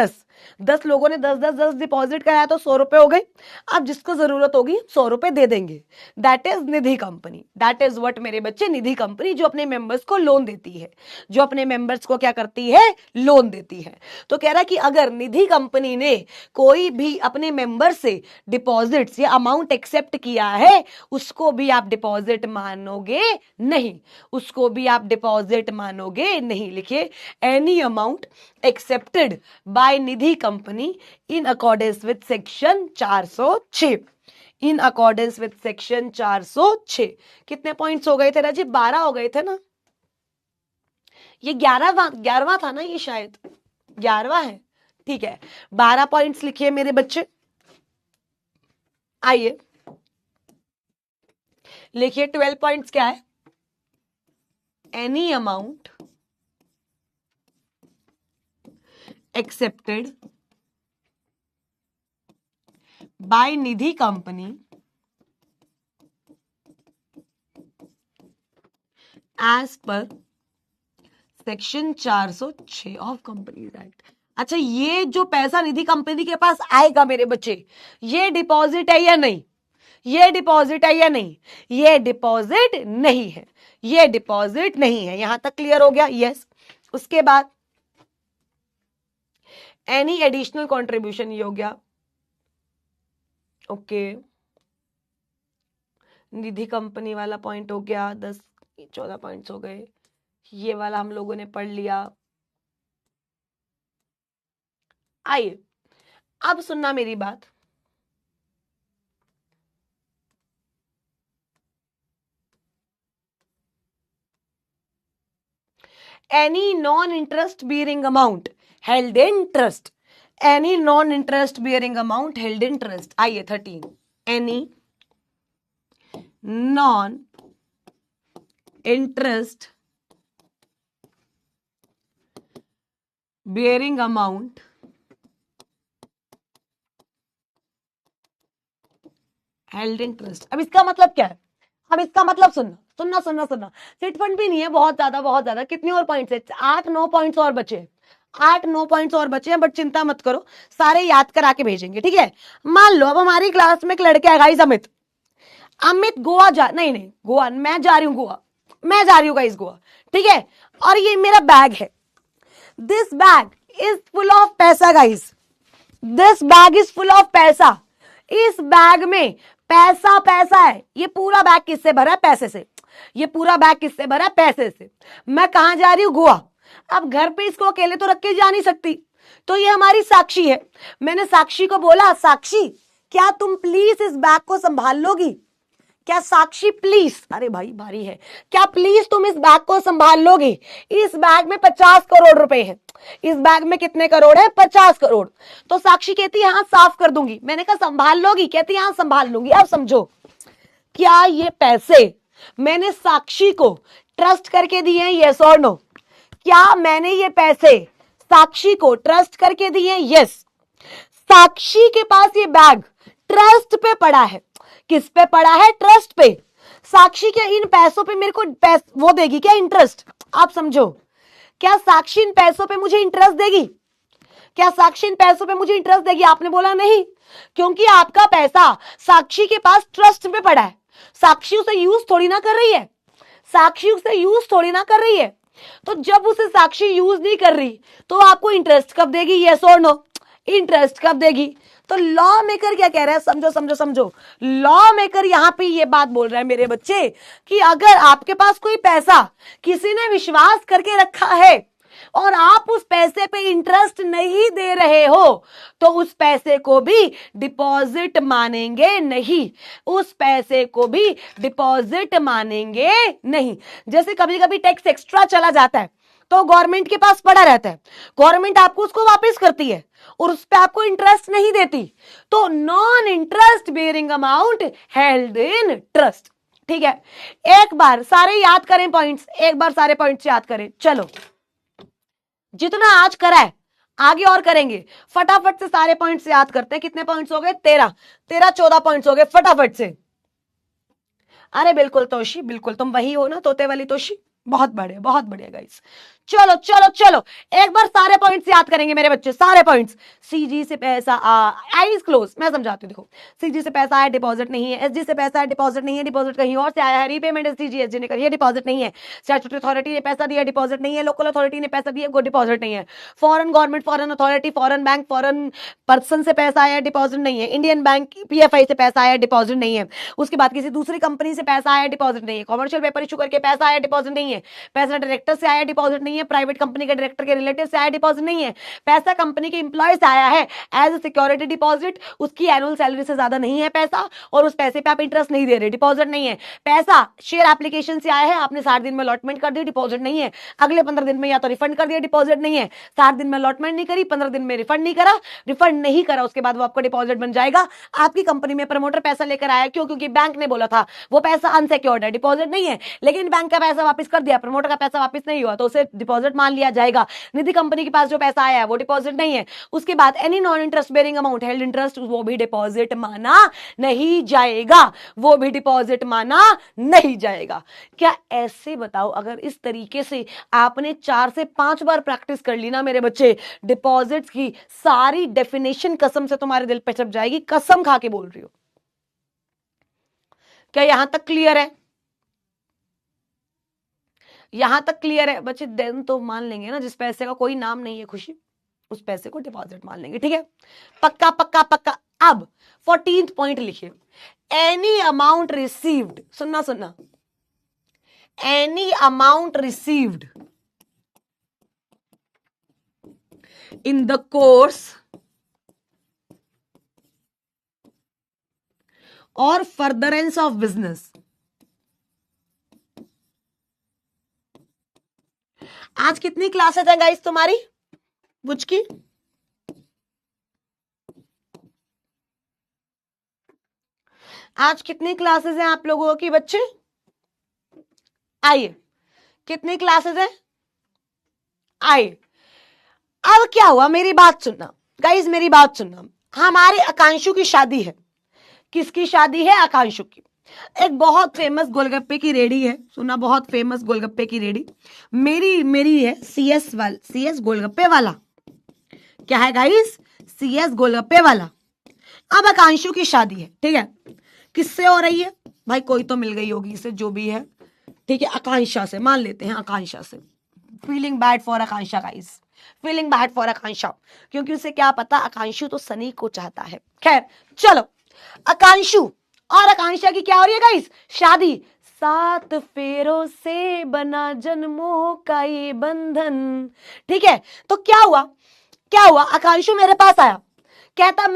10 लोगों ने 10 डिपॉजिट कराया तो 100 रुपए हो गए। अब जिसको जरूरत होगी 100 रुपए दे देंगे, that is Nidhi company. That is what मेरे बच्चे, निधि कंपनी जो अपने मेंबर्स को लोन देती है, जो अपने मेंबर्स को क्या करती है, लोन देती है। तो कह रहा कि अगर निधि कंपनी ने कोई भी अपने मेंबर से डिपॉजिट्स या अमाउंट एक्सेप्ट किया है, उसको भी आप डिपॉजिट मानोगे नहीं, उसको भी आप डिपॉजिट मानोगे नहीं। लिखिए, any amount accepted by Nidhi company in accordance with section 406, in accordance with section 406। कितने पॉइंट्स हो गए थे राजीव, 12 हो गए थे ना, ये 11वां था ना, ये शायद 11वां है, ठीक है। 12 पॉइंट्स लिखिए मेरे बच्चे। आइए लिखिए 12 पॉइंट्स क्या है, any amount accepted by Nidhi company as per section 406 of companies act. अच्छा, ये जो पैसा निधि कंपनी के पास आएगा मेरे बच्चे, ये डिपॉजिट है या नहीं? ये डिपॉजिट है या नहीं? ये डिपॉजिट नहीं है, ये डिपॉजिट नहीं है। यहां तक क्लियर हो गया? यस। उसके बाद एनी एडिशनल कंट्रीब्यूशन, ये हो गया ओके। निधि कंपनी वाला पॉइंट हो गया, 10-14 पॉइंट्स हो गए। ये वाला हम लोगों ने पढ़ लिया। आइए अब सुनना मेरी बात। Any non interest bearing amount held in trust, any non interest bearing amount held in trust. आइए 13, any non interest bearing amount held in trust. अब इसका मतलब क्या है? अब इसका मतलब सुनना। चिट फंड भी नहीं है बहुत ज्यादा। कितने और पॉइंट्स है? 8-9 पॉइंट्स और बचे, 8-9 पॉइंट्स और बचे हैं, बट चिंता मत करो, सारे याद करा के भेजेंगे, ठीक है। मान लो अब हमारी क्लास में एक लड़का है गाइस, अमित गोवा नहीं गोवा, मैं जा रही हूँ गाइस गोवा, ठीक है। और ये मेरा बैग है, this bag is full of पैसा guys, this bag is full of पैसा। इस बैग में पैसा है। ये पूरा बैग किससे भरा है? पैसे से। ये पूरा बैग किससे भरा है? पैसे से। मैं कहां जा रही हूं? गोवा। अब घर पे इसको अकेले तो रख के जा नहीं सकती, तो ये हमारी साक्षी है। मैंने साक्षी को बोला, साक्षी क्या तुम प्लीज इस बैग को संभाल लोगी? क्या साक्षी प्लीज, अरे भाई भारी है, क्या प्लीज तुम इस बैग को संभाल लोगे? इस बैग में 50 करोड़ रुपए है। इस बैग में कितने करोड़ है? 50 करोड़। तो साक्षी कहती है हाँ साफ कर दूंगी। मैंने कहा संभाल लोगी? कहती है हाँ संभाल लूंगी। अब समझो, क्या ये पैसे मैंने साक्षी को ट्रस्ट करके दिए हैं? यस और नो? क्या मैंने ये पैसे साक्षी को ट्रस्ट करके दिए हैं? यस। साक्षी के पास ये बैग ट्रस्ट पे पड़ा है। किस पे पड़ा है? ट्रस्ट पे। साक्षी क्या इन पैसों पे मेरे को वो देगी क्या? इंटरेस्ट। आप समझो, क्या साक्षी इन पैसों पे मुझे इंटरेस्ट देगी? क्या साक्षी इन पैसों पे मुझे इंटरेस्ट देगी? आपने बोला नहीं, क्योंकि आपका पैसा साक्षी के पास ट्रस्ट पे पड़ा है। साक्षी उसे यूज थोड़ी ना कर रही है, साक्षी उसे यूज थोड़ी ना कर रही है। तो जब उसे साक्षी यूज नहीं कर रही तो आपको इंटरेस्ट कब देगी? यस और नो? इंटरेस्ट कब देगी? तो लॉ मेकर क्या कह रहा है? समझो। लॉ मेकर यहां पे ये बात बोल रहा है मेरे बच्चे कि अगर आपके पास कोई पैसा किसी ने विश्वास करके रखा है और आप उस पैसे पे इंटरेस्ट नहीं दे रहे हो तो उस पैसे को भी डिपॉजिट मानेंगे नहीं, उस पैसे को भी डिपॉजिट मानेंगे नहीं। जैसे कभी कभी टैक्स एक्स्ट्रा चला जाता है तो गवर्नमेंट के पास पड़ा रहता है, गवर्नमेंट आपको उसको वापस करती है और उस पर आपको इंटरेस्ट नहीं देती, तो non interest bearing amount held in trust. ठीक है, एक बार सारे याद करें पॉइंट्स, एक बार सारे पॉइंट्स याद करें। चलो, जितना आज करा है आगे और करेंगे, फटाफट से सारे पॉइंट्स याद करते हैं। कितने पॉइंट्स हो गए? 13-14 पॉइंट्स हो गए, फटाफट से। अरे बिल्कुल तोशी, बिल्कुल तुम वही हो ना, तोते वाली तोशी। बहुत बढ़िया गाइस। चलो चलो चलो, एक बार सारे पॉइंट्स याद करेंगे मेरे बच्चे, सारे पॉइंट्स। सीजी से पैसा आईज क्लोज, मैं समझाती हूँ। देखो, सीजी से पैसा आया, डिपॉजिट नहीं है। एसजी से पैसा है, डिपॉजिट नहीं है, डिपॉजिट कहीं और से आया है। रीपेमेंट एसजी एसजी ने करी है, डिपॉजिट नहीं है। स्टैट्यूटरी अथॉरिटी ने पैसा दिया, डिपॉजिट नहीं है। लोकल अथॉरिटी ने पैसा दिया, डिपॉजिट नहीं है। Foreign government, foreign authority, foreign bank, foreign person से पैसा आया, डिपॉजिट नहीं है। इंडियन बैंक पीएफआई से पैसा आया, डिपॉजिट नहीं है। उसके बाद किसी दूसरी कंपनी से पैसा आया, डिपॉजिट नहीं है। कॉमर्शियल पेपर इशू करके पैसा आया, डिपॉजिट नहीं है। पैसा डायरेक्टर से आया, डिपॉजिट नहीं है। प्राइवेट कंपनी के डायरेक्टर के रिलेटिव से आया, डिपॉजिट नहीं है। पैसा कंपनी के एम्प्लॉय से आया है एज ए सिक्योरिटी डिपॉजिट, उसकी एनुअल सैलरी से ज्यादा नहीं है पैसा और उस पैसे पे आप इंटरेस्ट नहीं दे रहे, डिपॉजिट नहीं है। पैसा शेयर एप्लीकेशन से आया है, आपने 60 दिन में अलॉटमेंट कर दी, डिपॉजिट नहीं है। अगले 15 दिन में या तो रिफंड कर दिया, डिपॉजिट नहीं है। 60 दिन में अलॉटमेंट नहीं करी, 15 दिन में रिफंड नहीं करा, उसके बाद वो आपको डिपॉजिट बन जाएगा। आपकी कंपनी में प्रमोटर पैसा लेकर आया, क्यों? क्योंकि बैंक ने बोला था वो पैसा अनसिक्योर्ड है, डिपॉजिट नहीं है। लेकिन बैंक का पैसा वापस कर दिया, प्रमोटर का पैसा वापस नहीं हुआ, तो उसे डिपॉजिट मान लिया जाएगा। निधि कंपनी के पास जो पैसा आया है वो डिपॉजिट नहीं है। उसके बाद any non interest bearing amount held interest, वो भी डिपॉजिट माना नहीं जाएगा, वो भी डिपॉजिट माना नहीं जाएगा। क्या ऐसे बताओ, अगर इस तरीके से आपने 4 से 5 बार प्रैक्टिस कर ली ना मेरे बच्चे, डिपॉजिट्स की सारी डेफिनेशन कसम से तुम्हारे दिल पे छप जाएगी, कसम खा के बोल रही हो। क्या यहां तक क्लियर है? यहां तक क्लियर है बच्चे? देन तो मान लेंगे ना, जिस पैसे का कोई नाम नहीं है खुशी, उस पैसे को डिपॉजिट मान लेंगे, ठीक है? पक्का पक्का पक्का। अब 14th पॉइंट लिखिए, एनी अमाउंट रिसीव्ड, सुनना सुनना, any amount received in the course और फर्दरेंस ऑफ बिजनेस। आज कितनी क्लासेस है गाइस तुम्हारी बुच की? आज कितनी क्लासेस हैं आप लोगों की बच्चे? आइए, कितनी क्लासेस हैं? आइए, अब क्या हुआ, मेरी बात सुनना गाइस, मेरी बात सुनना। हमारे आकांशु की शादी है। किसकी शादी है? आकांशु की। एक बहुत फेमस गोलगप्पे की रेडी है, सुना, बहुत फेमस गोलगप्पे की रेडी मेरी है, सीएस गोलगप्पे वाला। क्या है गाइस? सीएस गोलगप्पे वाला। अब आकांशु की शादी है, ठीक है? किससे हो रही है भाई? कोई तो मिल गई होगी इसे, जो भी है, ठीक है? आकांक्षा से, मान लेते हैं आकांक्षा से। Feeling bad for Akanksha guys, feeling bad for Akanksha, क्योंकि उसे क्या पता, आकांशु तो सनी को चाहता है। खैर चलो, आकांशु और आकांक्षा की क्या हो रही है गाइस? शादी। 7 फेरों से बना जन्मों का ये बंधन, ठीक है? तो क्या हुआ, आकांशु मेरे पास आया, कहता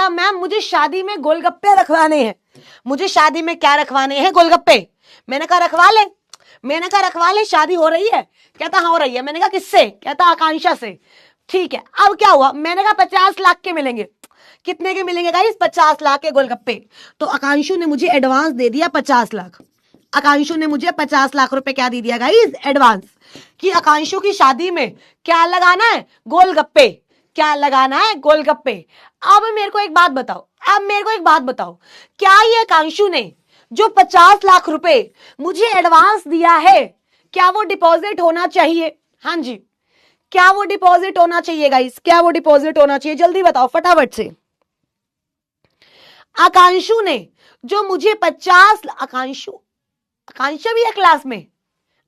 मैम मुझे शादी में गोलगप्पे रखवाने हैं। मुझे शादी में क्या रखवाने हैं? गोलगप्पे। मैंने कहा रखवा ले, शादी हो रही है? कहता हाँ हो रही है। मैंने कहा किससे? कहता आकांक्षा से। ठीक है, अब क्या हुआ? मैंने कहा 50 लाख के मिलेंगे। कितने के मिलेंगे गाइस? 50 लाख के गोलगप्पे। तो आकांशु ने मुझे एडवांस दे दिया 50 लाख। आकांशु ने मुझे 50 लाख रुपए क्या दे दिया गाइस? एडवांस। कि आकांशु की शादी में क्या लगाना है? गोलगप्पे। क्या लगाना है? गोलगप्पे। अब मेरे को एक बात बताओ, क्या ये आकांशु ने जो 50 लाख रुपए मुझे एडवांस दिया है, क्या वो डिपॉजिट होना चाहिए? हाँ जी, क्या वो डिपॉजिट होना चाहिए गाइस? क्या वो डिपॉजिट होना चाहिए? जल्दी बताओ फटाफट से। आकांशु ने जो मुझे 50, आकांक्षा भी है क्लास में?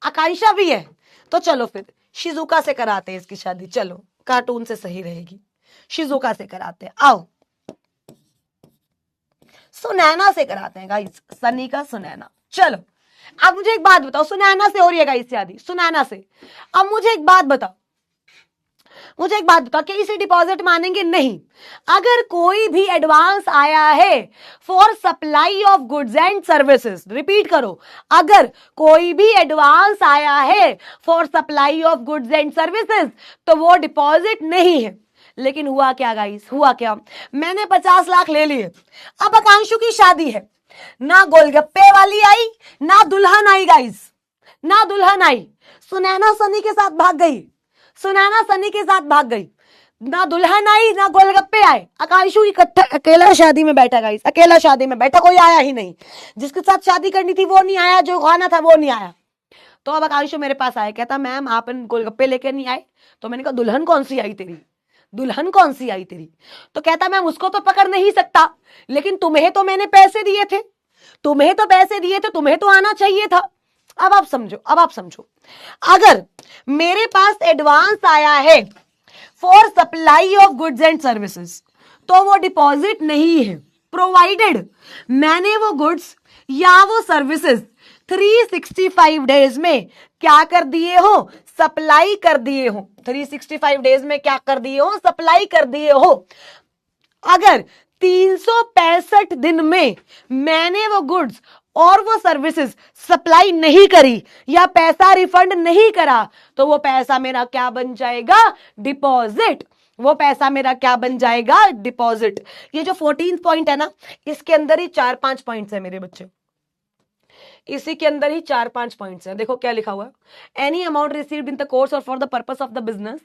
आकांक्षा भी है, तो चलो फिर शिजुका से कराते हैं इसकी शादी। चलो, कार्टून से सही रहेगी, शिजुका से कराते हैं। आओ, सुनैना से कराते हैं गाइस, सनी का सुनैना। चलो, अब मुझे एक बात बताओ, सुनैना से हो रही है गाइस शादी, सुनैना से। अब मुझे एक बात बताओ, कि इसे डिपॉजिट मानेंगे? नहीं। अगर कोई भी एडवांस आया है for supply of goods and services, repeat करो, अगर कोई भी एडवांस आया है for supply of goods and services, तो वो डिपॉजिट नहीं है। लेकिन हुआ क्या गाइस? मैंने 50 लाख ले लिए। अब आकांशु की शादी है, ना गोलगप्पे वाली आई, ना दुल्हन आई गाइस, ना दुल्हन आई। सुनैना सनी के साथ भाग गई, ना दुल्हन आई ना गोलगप्पे आए। आकांशु इकट्ठा अकेला शादी में बैठा गाइस, कोई आया ही नहीं। जिसके साथ शादी करनी थी वो नहीं आया, जो खाना था वो नहीं आया। तो अब आकांशु मेरे पास आया, कहता मैम आप गोलगप्पे लेकर नहीं आए। तो मैंने कहा दुल्हन कौन सी आई तेरी? तो कहता मैम उसको तो पकड़ नहीं सकता, लेकिन तुम्हें तो मैंने पैसे दिए थे, तुम्हें तो आना चाहिए था। अब आप समझो, अगर मेरे पास एडवांस आया है for supply of goods and services, तो वो डिपॉजिट नहीं है, प्रोवाइडेड मैंने वो गुड्स या वो सर्विसेज 365 डेज में क्या कर दिए हो? सप्लाई कर दिए हो। 365 डेज में क्या कर दिए हो? सप्लाई कर दिए हो। अगर 365 दिन में मैंने वो गुड्स और वो सर्विसेज सप्लाई नहीं करी या पैसा रिफंड नहीं करा, तो वो पैसा मेरा क्या बन जाएगा? डिपॉजिट। ये जो 14th पॉइंट है ना, इसके अंदर ही 4-5 पॉइंट्स है मेरे बच्चे। इसी के अंदर ही 4-5 पॉइंट्स हैं। देखो क्या लिखा हुआ है, any amount received in the course और for the purpose of the business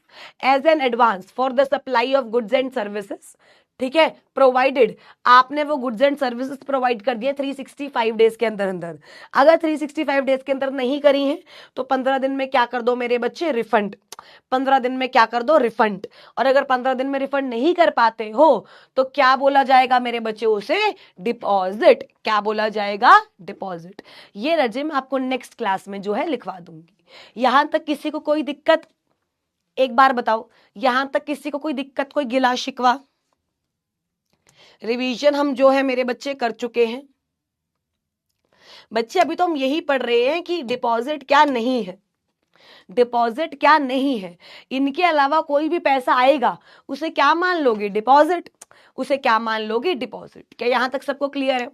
as an advance for the supply of goods and services, ठीक है, प्रोवाइडेड, आपने वो गुड्स एंड सर्विसेज प्रोवाइड कर दिए 365 डेज के अंदर अंदर। अगर 365 डेज के अंदर नहीं करी हैं तो 15 दिन में क्या कर दो मेरे बच्चे, रिफंड। 15 दिन में क्या कर दो, रिफंड। और अगर 15 दिन में रिफंड नहीं कर पाते हो तो क्या बोला जाएगा मेरे बच्चे, उसे डिपॉजिट। क्या बोला जाएगा, डिपॉजिट। ये रजिम आपको नेक्स्ट क्लास में जो है लिखवा दूंगी। यहां तक किसी को कोई दिक्कत, एक बार बताओ, यहां तक किसी को कोई दिक्कत, कोई गिला शिकवा? रिवीजन हम जो है मेरे बच्चे कर चुके हैं। बच्चे अभी तो हम यही पढ़ रहे हैं कि डिपॉजिट क्या नहीं है, डिपॉजिट क्या नहीं है। इनके अलावा कोई भी पैसा आएगा उसे क्या मान लोगे, डिपॉजिट। उसे क्या मान लोगे, डिपॉजिट। क्या यहां तक सबको क्लियर है?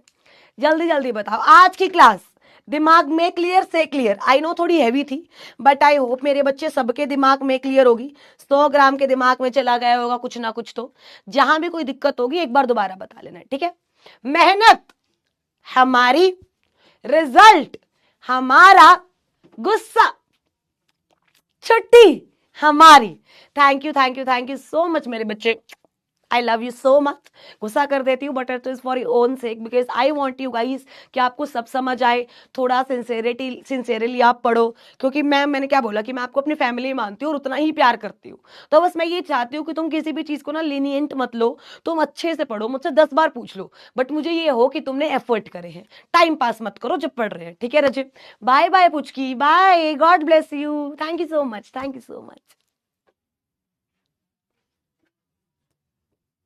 जल्दी जल्दी बताओ। आज की क्लास दिमाग में क्लियर से क्लियर, आई नो थोड़ी हैवी थी बट आई होप मेरे बच्चे सबके दिमाग में क्लियर होगी। 100 ग्राम के दिमाग में चला गया होगा कुछ ना कुछ तो। जहां भी कोई दिक्कत होगी एक बार दोबारा बता लेना, ठीक है। मेहनत हमारी, रिजल्ट हमारा, गुस्सा छुट्टी हमारी। थैंक यू सो मच मेरे बच्चे। I love you so much. गुस्सा कर देती हूँ but it is for your own sec because I want you guys कि आपको सब समझ आए। थोड़ा सिंसेरली आप पढ़ो, क्योंकि मैंने क्या बोला कि मैं आपको अपनी फैमिली मानती हूँ और उतना ही प्यार करती हूँ। तो बस मैं ये चाहती हूँ कि तुम किसी भी चीज़ को ना लीनियंट मत लो, तुम अच्छे से पढ़ो, मुझसे 10 बार पूछ लो बट मुझे ये हो कि तुमने एफर्ट करे हैं। टाइम पास मत करो जब पढ़ रहे हैं, ठीक है Rajit? Bye bye Puchki, bye, God bless you, thank you so much, thank you so much.